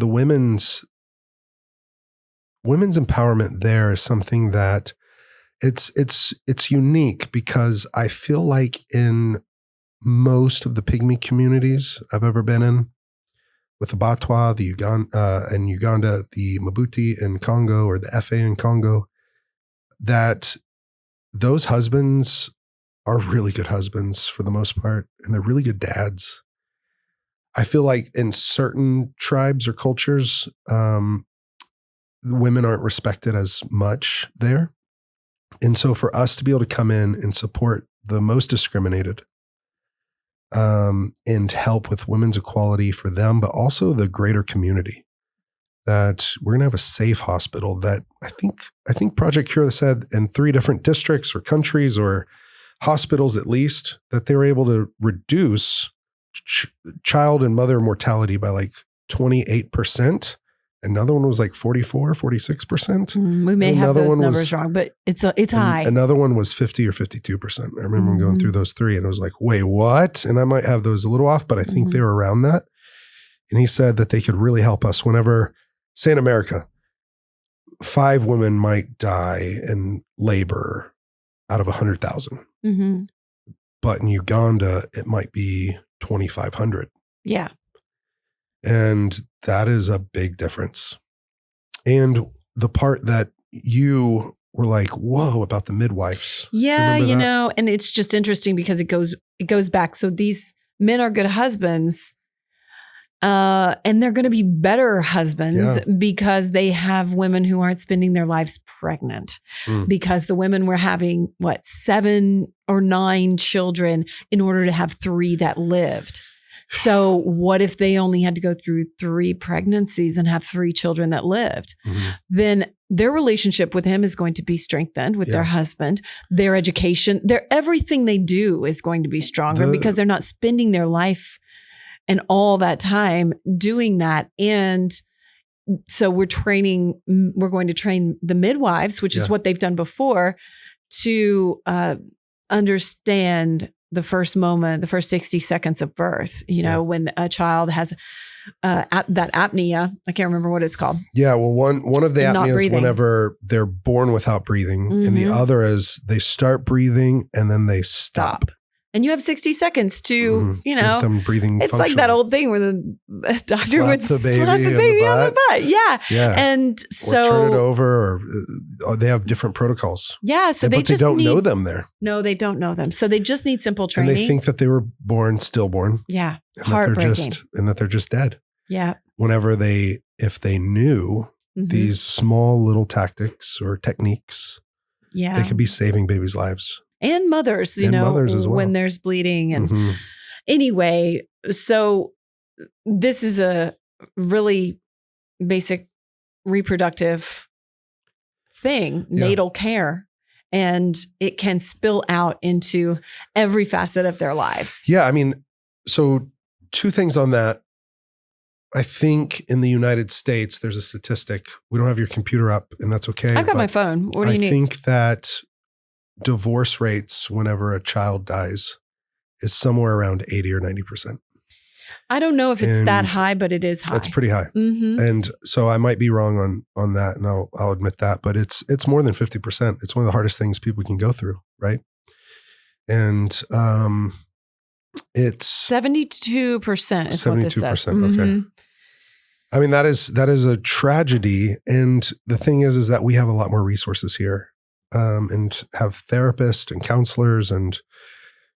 women's empowerment there is something that it's unique, because I feel like in most of the pygmy communities I've ever been in, with the Batwa, the Uganda, the Mabuti in Congo, or the Efe in Congo, that those husbands are really good husbands for the most part, and they're really good dads. I feel like in certain tribes or cultures, women aren't respected as much there. And so for us to be able to come in and support the most discriminated, and help with women's equality for them, but also the greater community, that we're going to have a safe hospital that I think Project Cure said in 3 different districts or countries or hospitals, at least, that they were able to reduce child and mother mortality by like 28% Another one was like 44, 46%. We may have those numbers wrong, but it's high. Another one was 50 or 52%. I remember going through those three and I was like, wait, what? And I might have those a little off, but I think they were around that. And he said that they could really help us whenever, say in America, 5 women might die in labor out of 100,000. Mm-hmm. But in Uganda, it might be 2,500. Yeah. And that is a big difference. And the part that you were like, whoa, about the midwives. Yeah, and it's just interesting because it goes back. So these men are good husbands, and they're going to be better husbands because they have women who aren't spending their lives pregnant. Because the women were having 7 or 9 children in order to have 3 that lived. So what if they only had to go through 3 pregnancies and have 3 children that lived? Then their relationship with him is going to be strengthened with their husband. Their education, everything they do is going to be stronger because they're not spending their life and all that time doing that. And so we're going to train the midwives, which is what they've done before, to understand the first moment, the first 60 seconds of birth, when a child has that apnea. I can't remember what it's called. Yeah. Well, one of the apneas is whenever they're born without breathing, and the other is they start breathing and then they stop. And you have 60 seconds to, give them breathing it's function. like that old thing where the doctor would slap the baby on the butt. Yeah. And so. Or turn it over, or they have different protocols. Yeah. So but they don't know them there. No, they don't know them. So they just need simple training. And they think that they were stillborn. Yeah. And Heartbreaking. that they're just dead. Yeah. Whenever if they knew these small little tactics or techniques, they could be saving babies' lives. And mothers, mothers as well. When there's bleeding. And anyway, so this is a really basic reproductive thing, natal care, and it can spill out into every facet of their lives. Yeah. I mean, so 2 things on that. I think in the United States, there's a statistic. We don't have your computer up, and that's okay. I've got my phone. What do you need? I think that divorce rates whenever a child dies is somewhere around 80 or 90%. I don't know if it's that high, but it is high. It's pretty high. And so I might be wrong on that, and I'll admit that, but it's more than 50%. It's one of the hardest things people can go through, right? And it's 72% is 72%, what this says. Okay. I mean, that is a tragedy. And the thing is that we have a lot more resources here. And have therapists and counselors and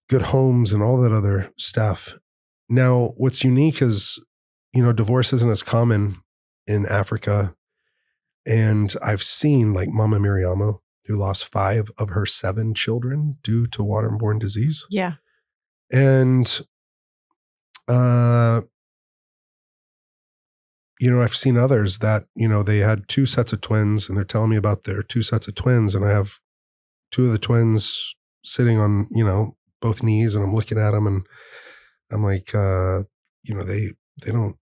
good homes and all that other stuff. Now, what's unique is, divorce isn't as common in Africa. And I've seen like Mama Miriamo, who lost 5 of her 7 children due to waterborne disease. Yeah. And, I've seen others that, they had 2 sets of twins, and they're telling me about their 2 sets of twins. And I have 2 of the twins sitting on, both knees, and I'm looking at them, and I'm like, they don't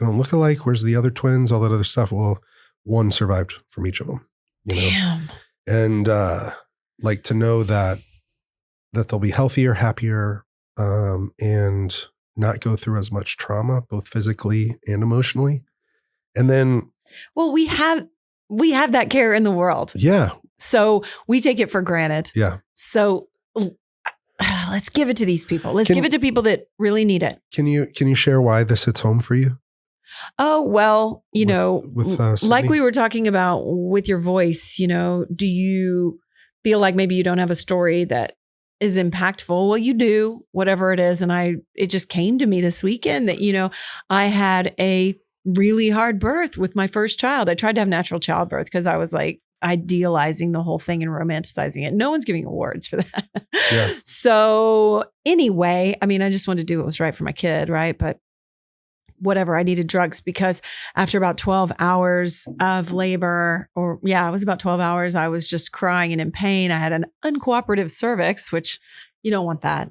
look alike. Where's the other twins? All that other stuff. Well, 1 survived from each of them. Damn. And like to know that they'll be healthier, happier, and not go through as much trauma, both physically and emotionally. And then, well, we have that care in the world. Yeah. So we take it for granted. Yeah. So let's give it to these people. Let's give it to people that really need it. Can you share why this hits home for you? Oh, well, with like we were talking about with your voice, do you feel like maybe you don't have a story that is impactful? Well, you do, whatever it is. And it just came to me this weekend that, I had a really hard birth with my first child. I tried to have natural childbirth because I was like idealizing the whole thing and romanticizing it. No one's giving awards for that. Yeah. So anyway, I mean, I just wanted to do what was right for my kid, right? But whatever, I needed drugs because after about 12 hours of labor, it was about 12 hours, I was just crying and in pain. I had an uncooperative cervix, which, You don't want that.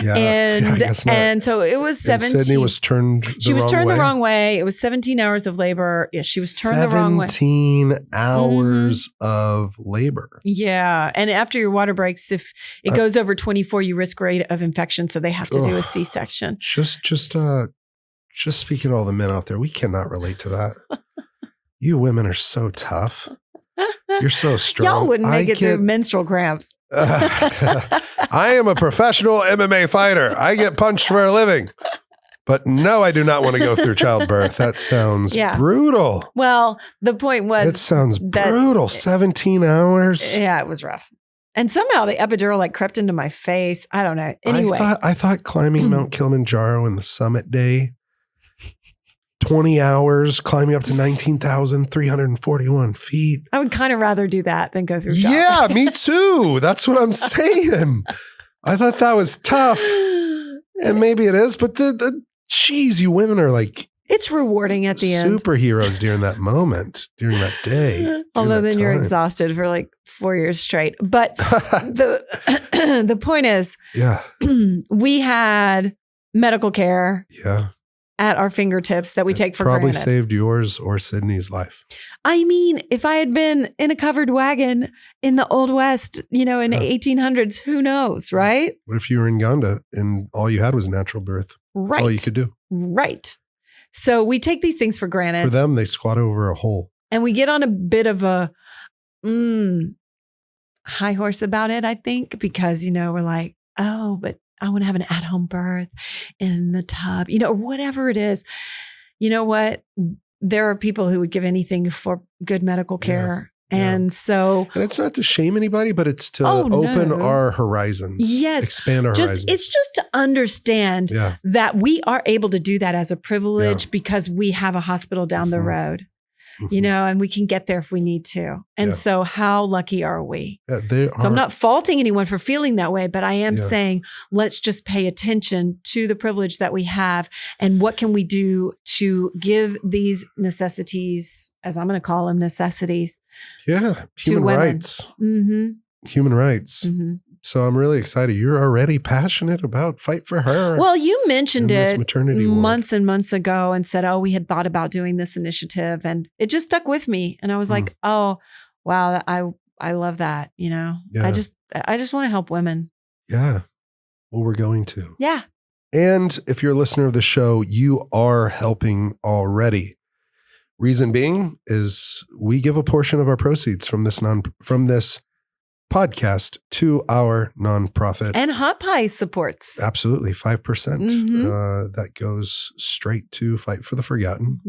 Yeah, I guess not. And so it was 17. And Sydney was turned the She was wrong turned way. the wrong way. It was 17 hours of labor. Yeah, she was turned the wrong way. 17 hours of labor. Yeah. And after your water breaks, if it goes over 24, you risk rate of infection. So they have to do a C-section. Just speaking to all the men out there, we cannot relate to that. You women are so tough. You're so strong. Y'all wouldn't make it through menstrual cramps. I am a professional MMA fighter. I get punched for a living. But no, I do not want to go through childbirth. That sounds brutal. Well, the point was... It sounds brutal. 17 hours. Yeah, it was rough. And somehow the epidural like crept into my face. I don't know. Anyway. I thought climbing Mount Kilimanjaro in the summit day, 20 hours climbing up to 19,341 feet. I would kind of rather do that than go through childbirth. Yeah, me too. That's what I'm saying. I thought that was tough. And maybe it is, but geez, you women are like... It's rewarding at the end. Superheroes during that moment, during that day. Although then you're exhausted for like 4 years straight. But the point is, we had medical care. Yeah. At our fingertips that we take for probably granted. Saved yours or Sydney's life. I mean, if I had been in a covered wagon in the Old West, in the 1800s, who knows, right? What if you were in Uganda and all you had was natural birth? Right. That's all you could do. Right. So we take these things for granted. For them, they squat over a hole. And we get on a bit of a high horse about it, I think, because, we're like, oh, but I want to have an at-home birth in the tub, or whatever it is. You know what? There are people who would give anything for good medical care. Yeah. And so... And it's not to shame anybody, but it's to open our horizons. Yes. Expand our horizons. It's just to understand that we are able to do that as a privilege because we have a hospital down the road. And we can get there if we need to. And so how lucky are we? So I'm not faulting anyone for feeling that way, but I am saying, let's just pay attention to the privilege that we have and what can we do to give these necessities, as I'm going to call them necessities. Yeah. Human rights. Mm-hmm. Human rights. Mm-hmm. So I'm really excited. You're already passionate about Fight for Her. Well, you mentioned it months ward. And months ago and said, we had thought about doing this initiative and it just stuck with me. And I was like, oh, wow, I love that. I just want to help women. Yeah. Well, we're going to. Yeah. And if you're a listener of the show, you are helping already. Reason being is we give a portion of our proceeds from this podcast to our nonprofit. And Hot Pie supports. Absolutely. 5%. That goes straight to Fight for the Forgotten,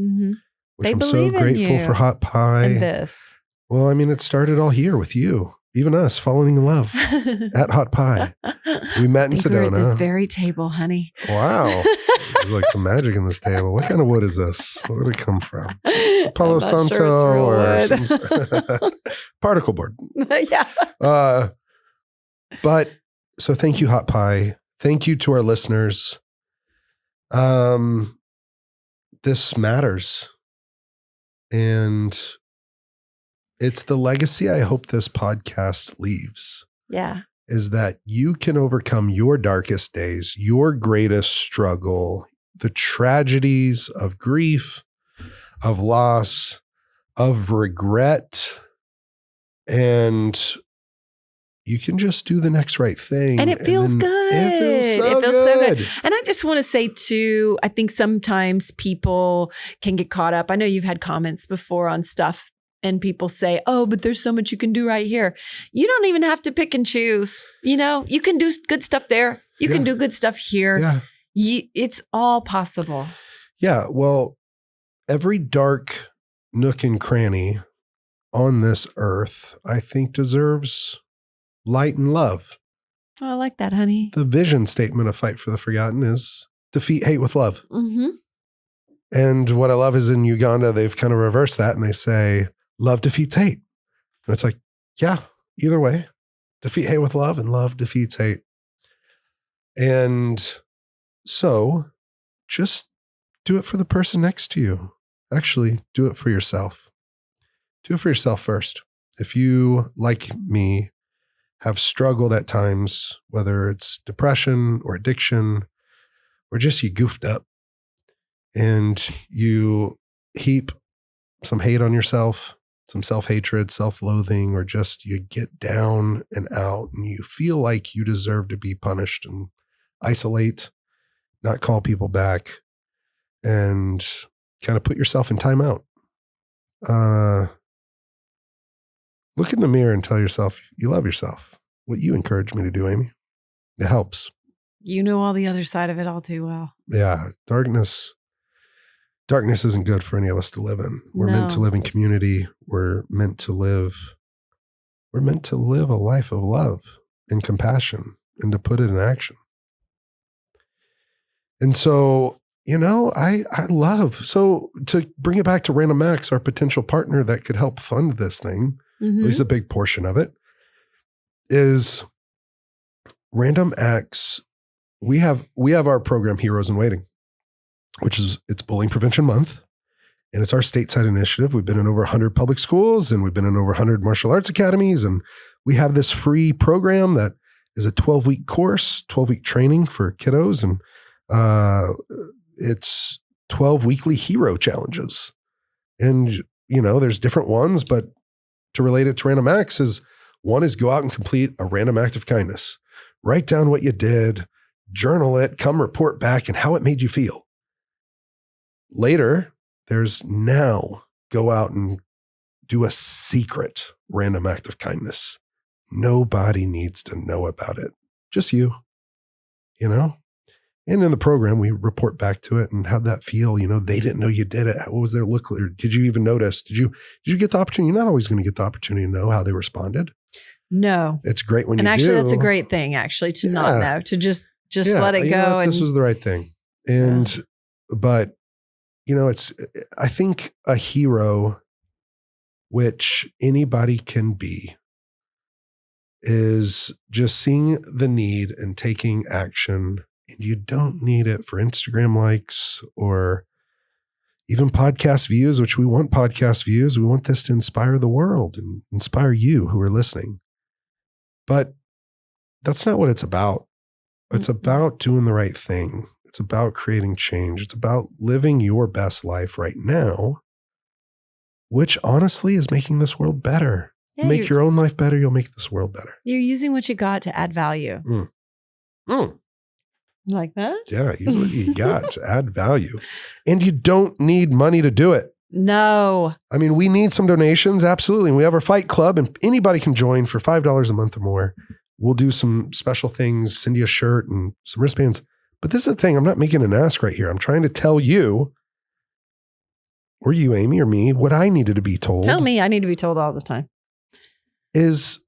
which I'm so grateful for Hot Pie. And this. Well, I mean, it started all here with you, even us falling in love at Hot Pie. We met in Sedona. We're at this very table, honey. Wow. There's like some magic in this table. What kind of wood is this? Where did it come from? Palo Santo or some particle board. Yeah. But so thank you, Hot Pie. Thank you to our listeners. This matters. And it's the legacy I hope this podcast leaves. Yeah. Is that you can overcome your darkest days, your greatest struggle, the tragedies of grief, of loss, of regret, and you can just do the next right thing. And it feels good. It feels so good. And I just want to say too, I think sometimes people can get caught up. I know you've had comments before on stuff and people say, oh, but there's so much you can do right here. You don't even have to pick and choose. You can do good stuff there. You can do good stuff here. Yeah. It's all possible. Yeah. Well, every dark nook and cranny on this earth, I think deserves light and love. Oh, I like that, honey. The vision statement of Fight for the Forgotten is defeat hate with love. Mm-hmm. And what I love is in Uganda, they've kind of reversed that and they say, love defeats hate. And it's like, yeah, either way, defeat hate with love and love defeats hate. And so just do it for the person next to you. Actually, do it for yourself. Do it for yourself first. If you, like me, have struggled at times, whether it's depression or addiction, or just you goofed up and you heap some hate on yourself, some self-hatred, self-loathing, or just you get down and out and you feel like you deserve to be punished and isolate, not call people back, and kind of put yourself in timeout. Look in the mirror and tell yourself you love yourself. What you encourage me to do, Amy. It helps. You know all the other side of it all too well. Yeah. Darkness isn't good for any of us to live in. We're meant to live in community. We're meant to live a life of love and compassion and to put it in action. And so, I love, so to bring it back to Random Acts, our potential partner that could help fund this thing, at least a big portion of it, is Random Acts. We have our program, Heroes in Waiting, it's Bullying Prevention Month, and it's our stateside initiative. We've been in over 100 public schools, and we've been in over 100 martial arts academies, and we have this free program that is a 12-week course, 12-week training for kiddos, and it's 12 weekly hero challenges. And, there's different ones, but to relate it to Random Acts one is go out and complete a random act of kindness. Write down what you did, journal it, come report back and how it made you feel. Later, there's now go out and do a secret random act of kindness. Nobody needs to know about it. Just you, And in the program, we report back to it and how'd that feel? They didn't know you did it. What was their look? Did you even notice? Did you get the opportunity? You're not always going to get the opportunity to know how they responded. No. It's great when you do. And actually, that's a great thing, to not know, to just let it go. This was the right thing. And, but, I think a hero, which anybody can be, is just seeing the need and taking action. And you don't need it for Instagram likes or even podcast views, which we want podcast views. We want this to inspire the world and inspire you who are listening. But that's not what it's about. It's about doing the right thing. It's about creating change. It's about living your best life right now, which honestly is making this world better. Yeah, you make your own life better, you'll make this world better. You're using what you got to add value. Like that? Yeah, use what you got to add value. And you don't need money to do it. No. I mean, we need some donations, absolutely. And we have our Fight Club, and anybody can join for $5 a month or more. We'll do some special things, send you a shirt and some wristbands. But this is the thing, I'm not making an ask right here. I'm trying to tell you, or you, Amy, or me, what I needed to be told. Tell me, I need to be told all the time. Is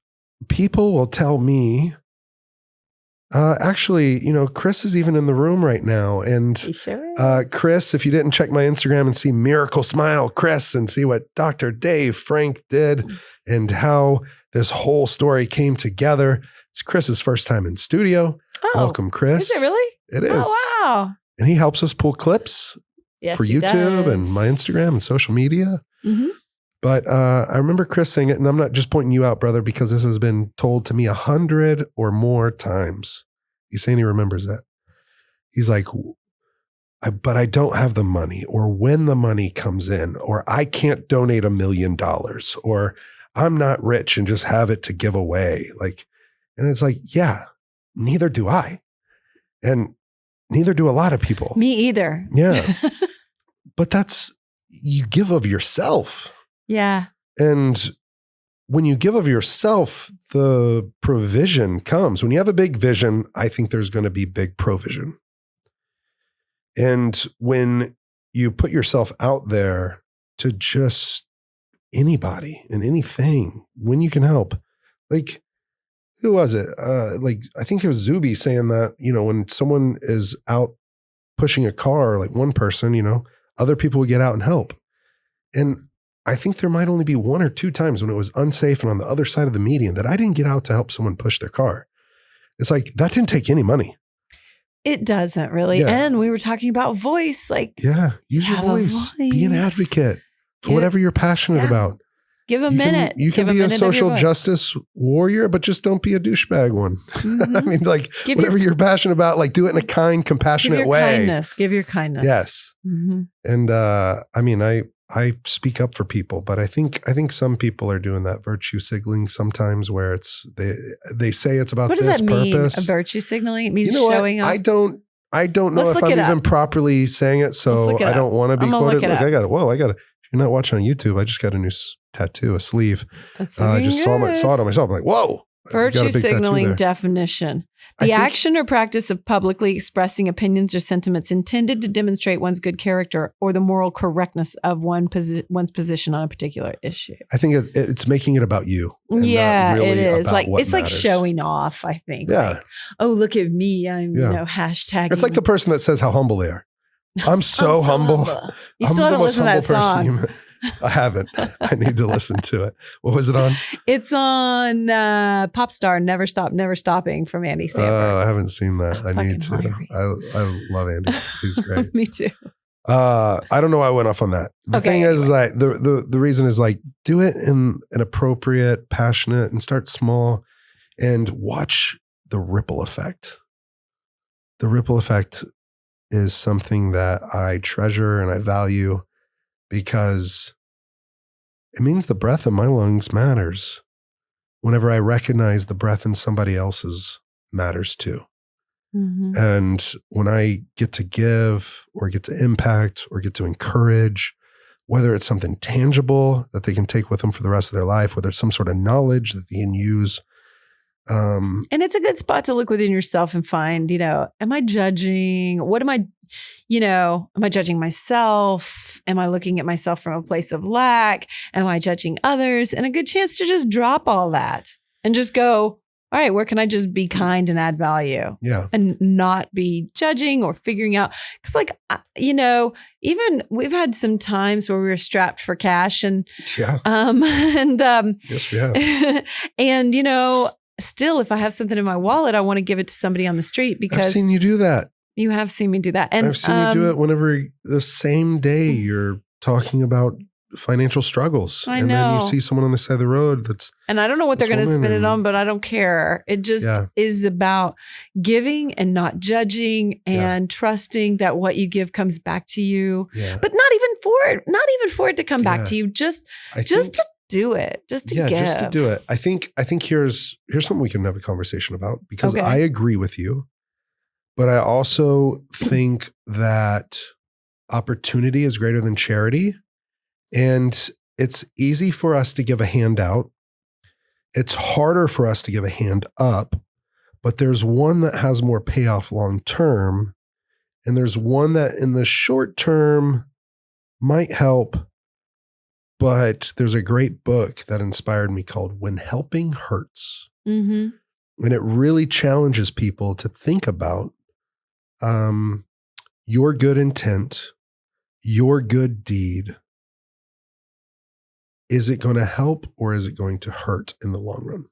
people will tell me, actually, Chris is even in the room right now. And sure Chris, if you didn't check my Instagram and see Miracle Smile Chris and see what Dr. Dave Frank did and how this whole story came together, it's Chris's first time in studio. Oh, welcome, Chris. Is it really? It is. Oh, wow. And he helps us pull clips for YouTube does. And my Instagram and social media. Mm-hmm. But I remember Chris saying it, and I'm not just pointing you out, brother, because this has been told to me 100 or more times. He's saying he remembers that. He's like, but I don't have the money, or when the money comes in, or I can't donate $1 million, or I'm not rich and just have it to give away. And it's like, yeah, neither do I. And neither do a lot of people. Me either. Yeah. But you give of yourself. Yeah. And when you give of yourself, the provision comes. When you have a big vision, I think there's going to be big provision. And when you put yourself out there to just anybody and anything, when you can help, who was it? I think it was Zuby saying that, when someone is out pushing a car, one person, other people would get out and help. And I think there might only be 1 or 2 times when it was unsafe and on the other side of the median that I didn't get out to help someone push their car. It's that didn't take any money. It doesn't really. Yeah. And we were talking about voice. Yeah, use your voice. Be an advocate for whatever you're passionate about. Give a minute. You can Give be a minute of social your voice. justice warrior, but just don't be a douchebag one. Mhm. I mean, like Give whatever you're passionate about, like do it in a kind, Give compassionate your way. kindness. Give your kindness. Yes. Mhm. And I mean, I speak up for people, but I think some people are doing that virtue signaling sometimes, where it's they say it's about What does this that mean? purpose. A virtue signaling? It means You know showing what? up. I don't know Let's if look I'm it even up. properly saying it, Let's so look it I up. don't want to be I'm gonna quoted. look it Look, up. I got it. If you're not watching on YouTube, I just got a new tattoo, a sleeve. That's Just saw it on myself. I'm like, whoa. You got a Virtue big tattoo signaling there. definition. I The think- action or practice of publicly expressing opinions or sentiments intended to demonstrate one's good character or the moral correctness of one's position on a particular issue. I think it's making it about you. And Yeah, not really it is. about Like what it's like matters. showing off, I think. Yeah. Like, oh, look at me. I'm, Yeah. hashtagging. It's like the person that says how humble they are. I'm so humble. You I'm still the haven't most listened to that humble song. person. I haven't. I need to listen to it. What was it on? It's on Pop Star, Never Stop, Never Stopping from Andy Oh, Samberg. I haven't seen that. I Fucking need to. hilarious. I love Andy. He's great. Me too. I don't know why I went off on that. The Okay, thing is like the reason is like do it in an appropriate, passionate, and start small and watch the ripple effect. The ripple effect is something that I treasure and I value because it means the breath in my lungs matters. Whenever I recognize the breath in somebody else's matters too. Mhm. And when I get to give or get to impact or get to encourage, whether it's something tangible that they can take with them for the rest of their life, whether it's some sort of knowledge that they can use. And it's a good spot to look within yourself and find, am I judging? What am I judging myself? Am I looking at myself from a place of lack? Am I judging others? And a good chance to just drop all that and just go, all right, where can I just be kind and add value? Yeah. And not be judging or figuring out. Because even we've had some times where we were strapped for cash and, Yeah. Yes, we have. and, still, if I have something in my wallet, I want to give it to somebody on the street I've because seen you do that. you have seen me do that. And I've seen you do it whenever the same day you're talking about financial struggles. I and then you know. see someone on the side of the road that's And I don't know what they're This going to woman spend it and- on, but I don't care. It just Yeah. is about giving and not judging and trusting that what you give comes back to you. yeah. But not even for it to come Yeah. back to you. Just I to think- do it. Just to give. just to do it. I think here's something we can have a conversation about because Okay. I agree with you, but I also think that opportunity is greater than charity, and it's easy for us to give a hand out. It's harder for us to give a hand up, but there's one that has more payoff long term, and there's one that in the short term might help. But there's a great book that inspired me called When Helping Hurts. Mm-hmm. And it really challenges people to think about your good intent, your good deed. Is it going to help or is it going to hurt in the long run?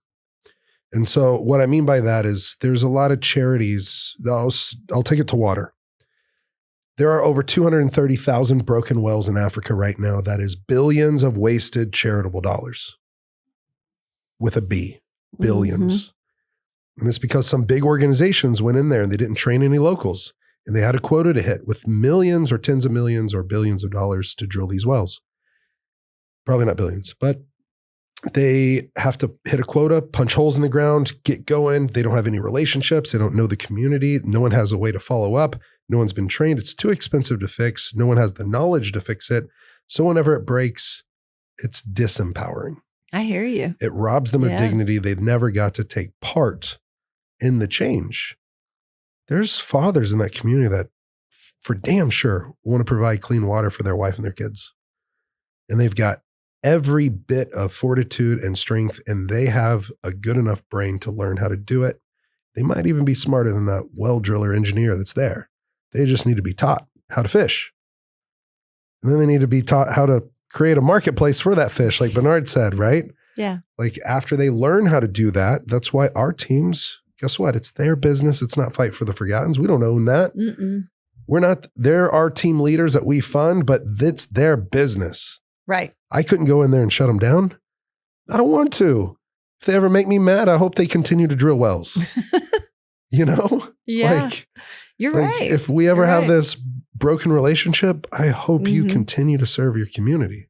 And so what I mean by that is there's a lot of charities. I'll take it to water. There are over 230,000 broken wells in Africa right now. That is billions of wasted charitable dollars with a B, billions. And it's because some big organizations went in there and they didn't train any locals and they had a quota to hit with millions or tens of millions or billions of dollars to drill these wells. Probably not billions, but they have to hit a quota, punch holes in the ground, get going. They don't have any relationships. They don't know the community. No one has a way to follow up. No one's been trained. It's too expensive to fix. No one has the knowledge to fix it. So whenever it breaks, it's disempowering. I hear you. It robs them of Yeah. dignity. They've never got to take part in the change. There's fathers in that community that for damn sure want to provide clean water for their wife and their kids. And they've got every bit of fortitude and strength, and they have a good enough brain to learn how to do it. They might even be smarter than that well driller engineer that's there. They just need to be taught how to fish. And then they need to be taught how to create a marketplace for that fish, like Bernard said, right? Yeah. Like after they learn how to do that, that's why our teams, guess what? It's their business. It's not Fight for the Forgottens. We don't own that. They're our team leaders that we fund, but it's their business. Right. I couldn't go in there and shut them down. I don't want to. If they ever make me mad, I hope they continue to drill wells. You know? Yeah. You're right. If we ever You're have right. this broken relationship, I hope you continue to serve your community.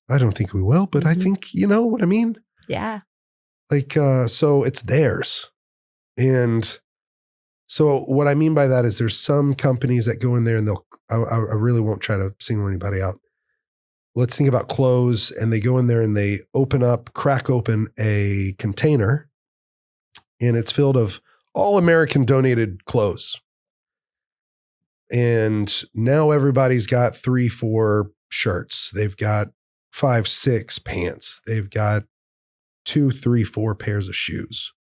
I don't think we will, but I think, you know what I mean? Yeah. So it's theirs. And so what I mean by that is there's some companies that go in there and I really won't try to single anybody out. Let's think about clothes, and they go in there and they crack open a container, and it's filled of all American donated clothes. And now everybody's got 3-4 shirts. They've got 5-6 pants. They've got 2-3-4 pairs of shoes.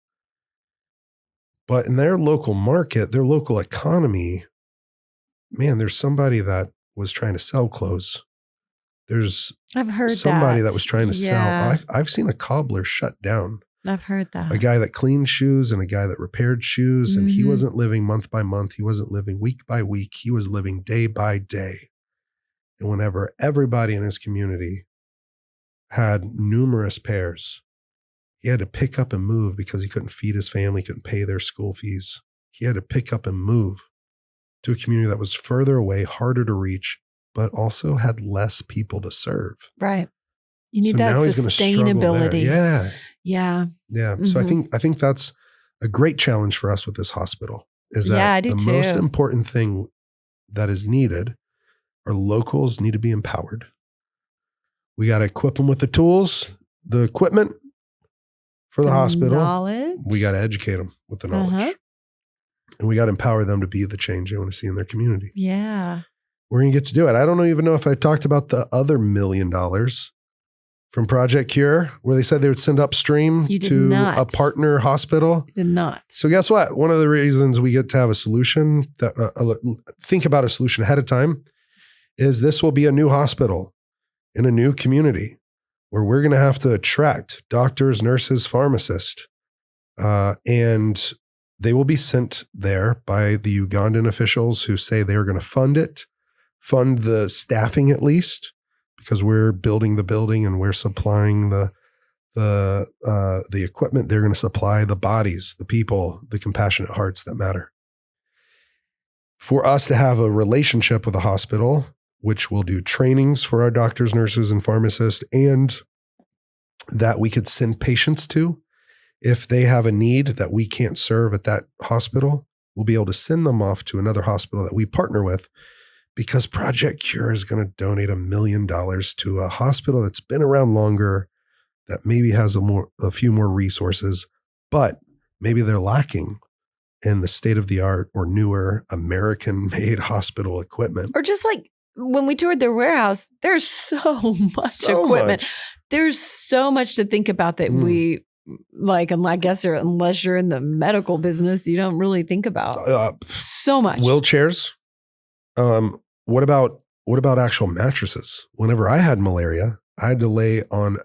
But in their local market, their local economy, man, there's somebody that was trying to sell clothes. There's I've heard somebody that was trying to Yeah. sell. I've seen a cobbler shut down. I've heard that. A guy that cleaned shoes and a guy that repaired shoes. And he wasn't living month by month. He wasn't living week by week. He was living day by day. And whenever everybody in his community had numerous pairs, he had to pick up and move because he couldn't feed his family, couldn't pay their school fees. He had to pick up and move to a community that was further away, harder to reach, but also had less people to serve. Right. You need So that now he's gonna struggle there. sustainability. Yeah. Yeah. Yeah. So I think that's a great challenge for us with this hospital is that Yeah, I do the too. most important thing that is needed are locals need to be empowered. We got to equip them with the tools, the equipment for the hospital. Knowledge. We got to educate them with the knowledge. Uh-huh. And we got to empower them to be the change they want to see in their community. Yeah. We're going to get to do it. I don't even know if I talked about the other $1 million from Project Cure, where they said they would send upstream You did to not. a partner hospital. Did not. So guess what? One of the reasons we get to have a solution, think about a solution ahead of time, is this will be a new hospital in a new community where we're going to have to attract doctors, nurses, pharmacists, and they will be sent there by the Ugandan officials who say they are going to fund it, fund the staffing at least, because we're building the building and we're supplying the equipment. They're going to supply the bodies, the people, the compassionate hearts that matter. For us to have a relationship with a hospital, which will do trainings for our doctors, nurses, and pharmacists, and that we could send patients to, if they have a need that we can't serve at that hospital, we'll be able to send them off to another hospital that we partner with, because Project Cure is going to donate $1 million to a hospital that's been around longer, that maybe has a few more resources, but maybe they're lacking in the state-of-the-art or newer American-made hospital equipment. Or just like when we toured their warehouse, there's so much equipment. There's so much to think about that we like, and I guess unless you're in the medical business, you don't really think about so much. Wheelchairs. What about actual mattresses? Whenever I had malaria, I had to lay on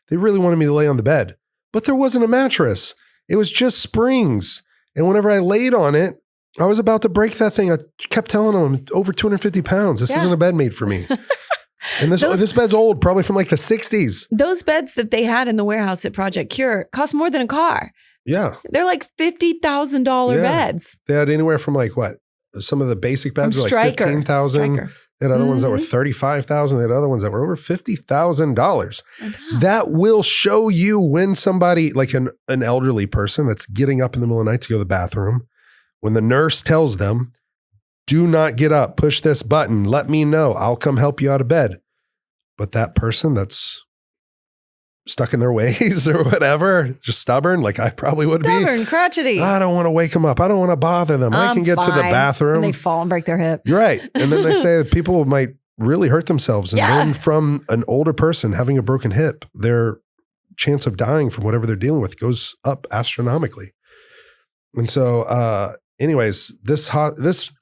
they really wanted me to lay on the bed, but there wasn't a mattress. It was just springs. And whenever I laid on it, I was about to break that thing. I kept telling them, over 250 pounds. This isn't a bed made for me. And this bed's old, probably from like the 60s. Those beds that they had in the warehouse at Project Cure cost more than a car. Yeah. They're like $50,000 beds. They had anywhere from like what? Some of the basic beds were like $15,000. They had other ones that were $35,000. They had other ones that were over $50,000. That will show you when somebody, like an elderly person that's getting up in the middle of the night to go to the bathroom, when the nurse tells them, do not get up, push this button, let me know, I'll come help you out of bed. But that person that's stuck in their ways or whatever, just stubborn, like I probably would be. Stubborn, crotchety. I don't want to wake them up. I don't want to bother them. I can get to the bathroom. And they fall and break their hip. You're right. And then they say that people might really hurt themselves. And then from an older person having a broken hip, their chance of dying from whatever they're dealing with goes up astronomically. And so anyways, this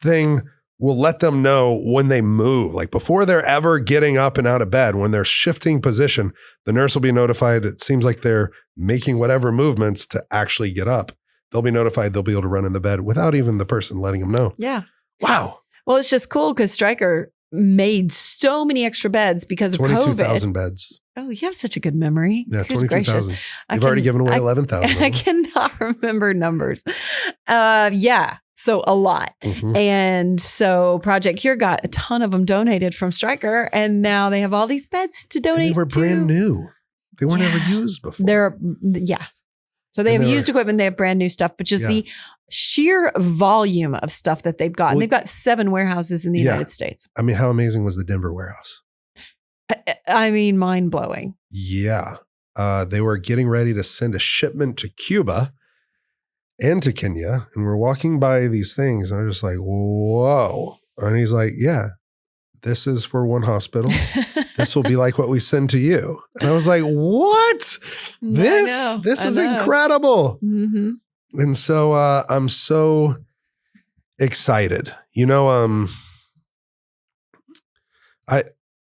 thing will let them know when they move, like before they're ever getting up and out of bed, when they're shifting position, the nurse will be notified. It seems like they're making whatever movements to actually get up. They'll be notified. They'll be able to run in the bed without even the person letting them know. Yeah. Wow. Well, it's just cool because Stryker made so many extra beds because of COVID. 22,000 beds. Oh, you have such a good memory. Yeah, Good gracious. 22,000. You've already given away 11,000. I cannot remember numbers. Yeah. So a lot. Mhm. And so Project Cure got a ton of them donated from Stryker. And now they have all these beds to donate. And they were brand new. They weren't ever used before. So they And have they used equipment, they have brand new stuff, but just the sheer volume of stuff that they've got. Well, And they've got 7 warehouses in the United States. I mean, how amazing was the Denver warehouse? I mean, mind blowing. Yeah. They were getting ready to send a shipment to Cuba and to Kenya. And we're walking by these things. And I'm just like, whoa. And he's like, yeah, this is for one hospital. This will be like what we send to you. And I was like, what? This is incredible. Mm-hmm. And so I'm so excited. You know,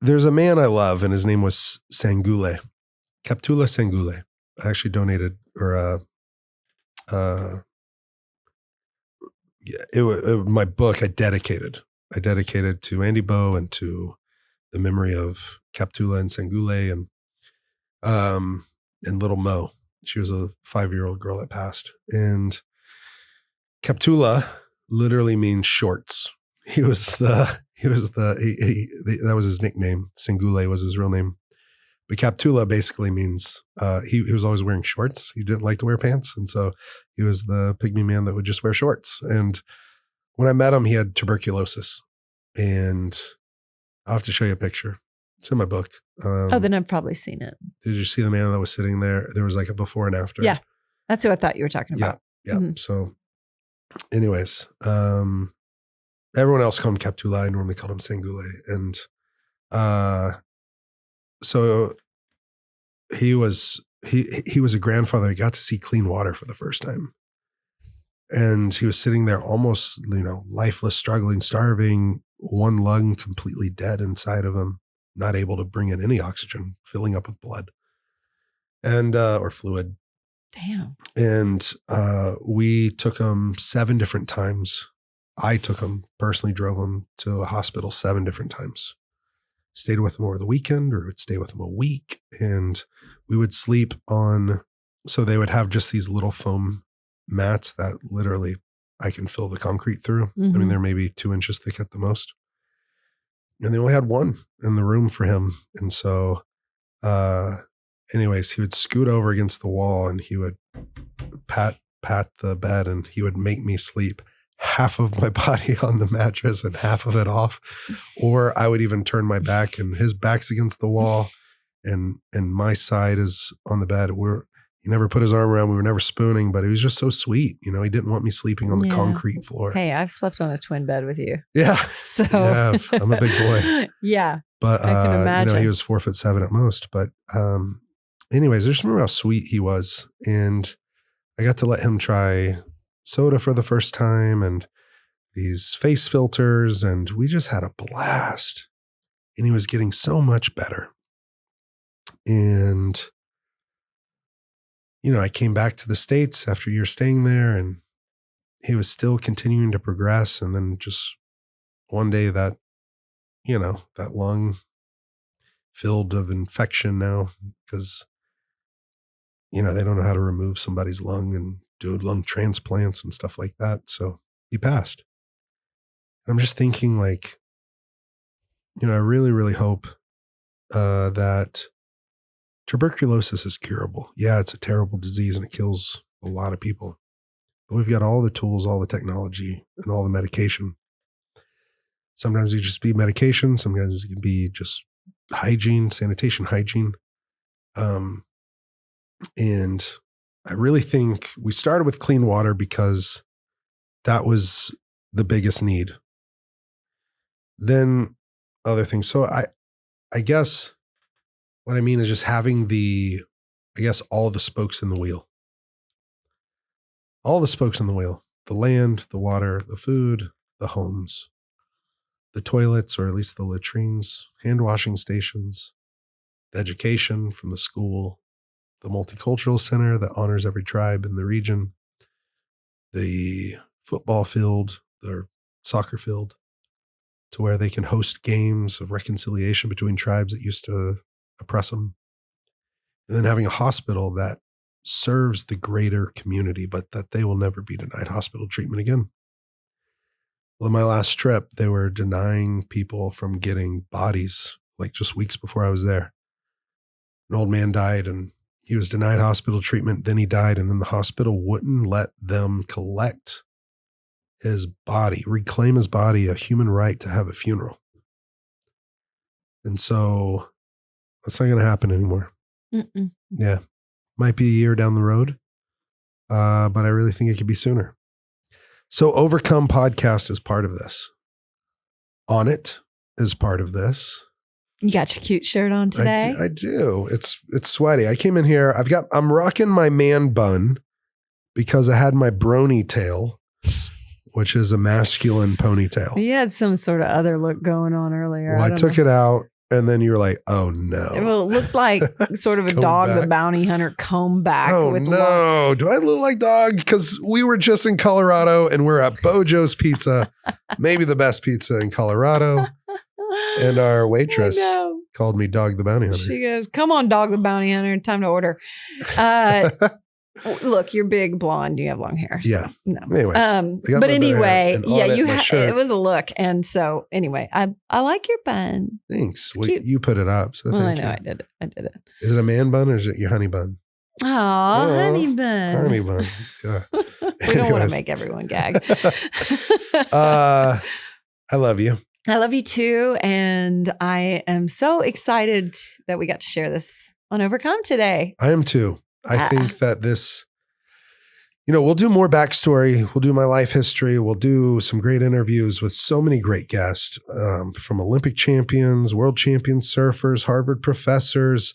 there's a man I love, and his name was Sangule, Kaptula Sangule. I actually donated, my book I dedicated to Andy Bow and to the memory of Kaptula and Sangule and little Mo. She was a 5-year-old girl that passed. And Kaptula literally means shorts. That was his nickname. Sangule was his real name. But Kaptula basically means he was always wearing shorts. He didn't like to wear pants. And so he was the pygmy man that would just wear shorts. And when I met him, he had tuberculosis. And I'll have to show you a picture. It's in my book. Then I've probably seen it. Did you see the man that was sitting there? There was like a before and after. Yeah. That's who I thought you were talking about. Yeah. Mm-hmm. So anyways, everyone else called him Kaptula. I normally called him Sangule. And so he was a grandfather that got to see clean water for the first time. And he was sitting there almost, lifeless, struggling, starving, one lung completely dead inside of him, not able to bring in any oxygen, filling up with blood and or fluid. Damn. And we took him 7 different times. I took him, personally drove him to a hospital 7 different times. Stayed with him over the weekend, or would stay with him a week. And we would sleep on, so they would have just these little foam mats that literally I can fill the concrete through. Mm-hmm. I mean, they're maybe 2 inches thick at the most. And they only had one in the room for him. And so, anyways, he would scoot over against the wall and he would pat the bed and he would make me sleep half of my body on the mattress and half of it off. Or I would even turn my back and his back's against the wall and my side is on the bed. He never put his arm around. We were never spooning, but he was just so sweet. He didn't want me sleeping on the concrete floor. Hey, I've slept on a twin bed with you. Yeah. So I'm a big boy. Yeah. But I can imagine. he was 4'7" at most. But anyways, I just remember how sweet he was. And I got to let him try soda for the first time and these face filters. And we just had a blast. And he was getting so much better. And I came back to the States after a year staying there and he was still continuing to progress. And then just one day that lung filled of infection now because, they don't know how to remove somebody's lung and do lung transplants and stuff like that. So he passed. And I'm just thinking I really, really hope that tuberculosis is curable. Yeah, it's a terrible disease and it kills a lot of people. But we've got all the tools, all the technology, and all the medication. Sometimes it just be medication. Sometimes it can be just hygiene, sanitation hygiene. And I really think we started with clean water because that was the biggest need. Then other things. So I guess what I mean is just having all the spokes in the wheel. All the spokes in the wheel. The land, the water, the food, the homes, the toilets, or at least the latrines, hand washing stations, the education from the school, the multicultural center that honors every tribe in the region, the football field, the soccer field, to where they can host games of reconciliation between tribes that used to oppress them. And then having a hospital that serves the greater community, but that they will never be denied hospital treatment again. Well, my last trip, they were denying people from getting bodies like just weeks before I was there. An old man died and he was denied hospital treatment. Then he died, and then the hospital wouldn't let them collect his body, reclaim his body, a human right to have a funeral. And so that's not going to happen anymore. Mm-mm. Yeah. Might be a year down the road, but I really think it could be sooner. So Overcome podcast is part of this. On It is part of this. You got your cute shirt on today? I do. It's sweaty. I came in here. I'm rocking my man bun because I had my brony tail, which is a masculine ponytail. You had some sort of other look going on earlier. Well, I took it out, and then you were like, "Oh no!" Well, it looked like sort of a Dog the Bounty Hunter comb back. Oh with no! Do I look like Dog? Because we were just in Colorado, and we're at Bojo's Pizza, maybe the best pizza in Colorado. And our waitress called me Dog the Bounty Hunter. She goes, "Come on, Dog the Bounty Hunter. Time to order." Look, you're big, blonde. You have long hair. So, yeah. No. Anyways. But anyway, yeah, it was a look. And so anyway, I like your bun. Thanks. It's cute. You put it up. So well, I know. I did it. Is it a man bun or is it your honey bun? Oh, honey bun. Honey bun. Yeah. We don't want to make everyone gag. I love you. I love you too. And I am so excited that we got to share this on Overcome today. I am too. I think that this, we'll do more backstory. We'll do my life history. We'll do some great interviews with so many great guests from Olympic champions, world champion surfers, Harvard professors,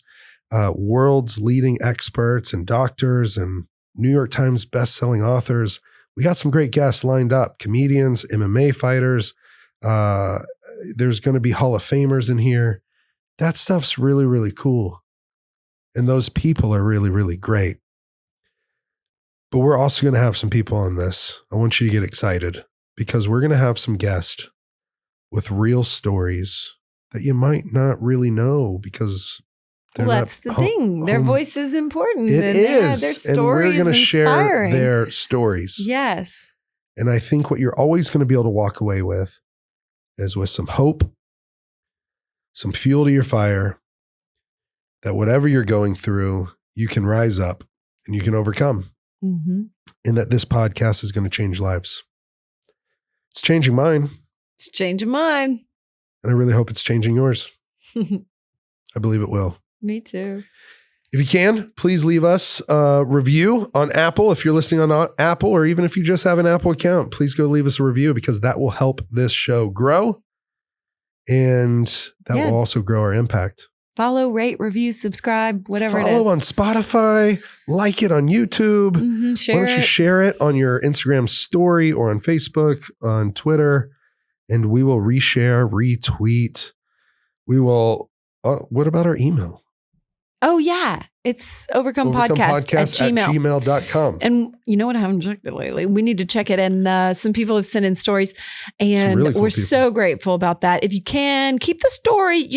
world's leading experts and doctors and New York Times bestselling authors. We got some great guests lined up, comedians, MMA fighters. There's going to be Hall of Famers in here. That stuff's really, really cool. And those people are really, really great. But we're also going to have some people on this. I want you to get excited because we're going to have some guests with real stories that you might not really know because that's the thing. Their voice is important. It is. Their story and we're going to share inspiring. their stories. Yes. And I think what you're always going to be able to walk away with is with some hope, some fuel to your fire, that whatever you're going through, you can rise up and you can overcome. Mm-hmm. And that this podcast is going to change lives. It's changing mine. It's changing mine. And I really hope it's changing yours. I believe it will. Me too. If you can, please leave us a review on Apple. If you're listening on Apple, or even if you just have an Apple account, please go leave us a review because that will help this show grow. And that will also grow our impact. Follow, rate, review, subscribe, whatever it is. Follow on Spotify, like it on YouTube. Mm-hmm, Why don't you share it on your Instagram story or on Facebook, on Twitter, and we will reshare, retweet. We will, what about our email? Oh, yeah. It's overcomepodcast at gmail.com. And you know what? I haven't checked it lately. We need to check it. And some people have sent in stories and really cool we're people. So grateful about that. If you can, keep the story,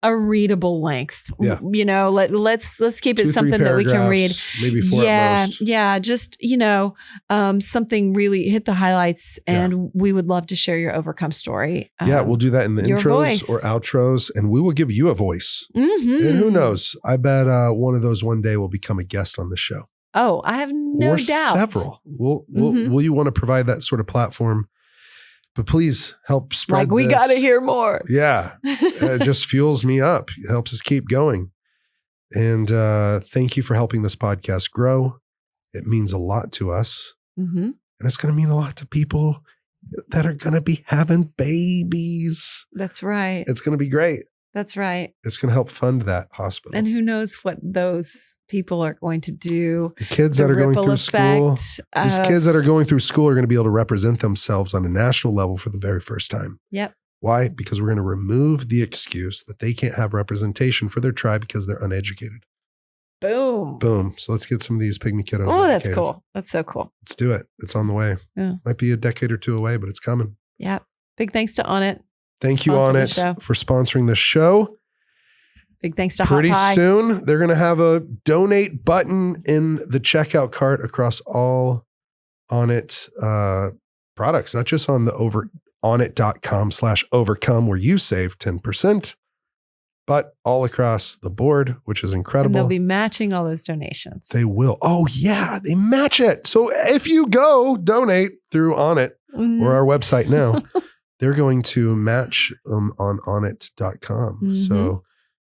a readable length. Yeah. Let's keep it 2-3 something that we can read. Maybe 4 at most. Yeah. Just, something really hit the highlights and we would love to share your overcome story. We'll do that in the intros voice. or outros and we will give you a voice. Mm-hmm. And who knows? I bet one of those one day will become a guest on the show. Oh, I have no doubt. Several. Will you want to provide that sort of platform? But please help spread we got to hear more. Yeah. It just fuels me up. It helps us keep going. And thank you for helping this podcast grow. It means a lot to us. Mm-hmm. And it's going to mean a lot to people that are going to be having babies. That's right. It's going to be great. That's right. It's going to help fund that hospital. And who knows what those people are going to do. The kids that are going through school, these kids that are going through school are going to be able to represent themselves on a national level for the very first time. Yep. Why? Because we're going to remove the excuse that they can't have representation for their tribe because they're uneducated. Boom. Boom. So let's get some of these pygmy kiddos. Oh, that's educated. cool. That's so cool. Let's do it. It's on the way. Yeah. Might be a decade or two away, but it's coming. Yeah. Big thanks to On It. Thank you, On It, for sponsoring the show. Big thanks to Pretty Hot Pie. soon, they're going to have a donate button in the checkout cart across all Onnit products, not just on the onnit.com/overcome where you save 10%, but all across the board, which is And incredible. they'll be matching all those donations. They will. Oh, yeah. They match it. So if you go donate through Onnit or our website now, they're going to match on onnit.com. So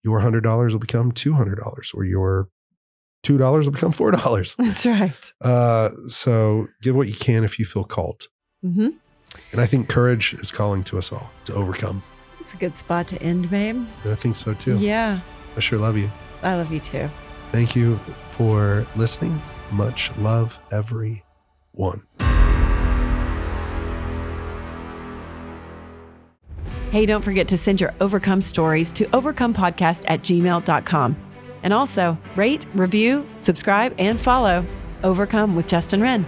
your $100 will become $200 or your $2 will become $4. That's right. So give what you can if you feel called. Mm-hmm. And I think courage is calling to us all to overcome. It's a good spot to end, babe. I think so too. Yeah. I sure love you. I love you too. Thank you for listening. Much love, everyone. Hey, don't forget to send your Overcome stories to overcomepodcast@gmail.com. And also rate, review, subscribe, and follow Overcome with Justin Wren.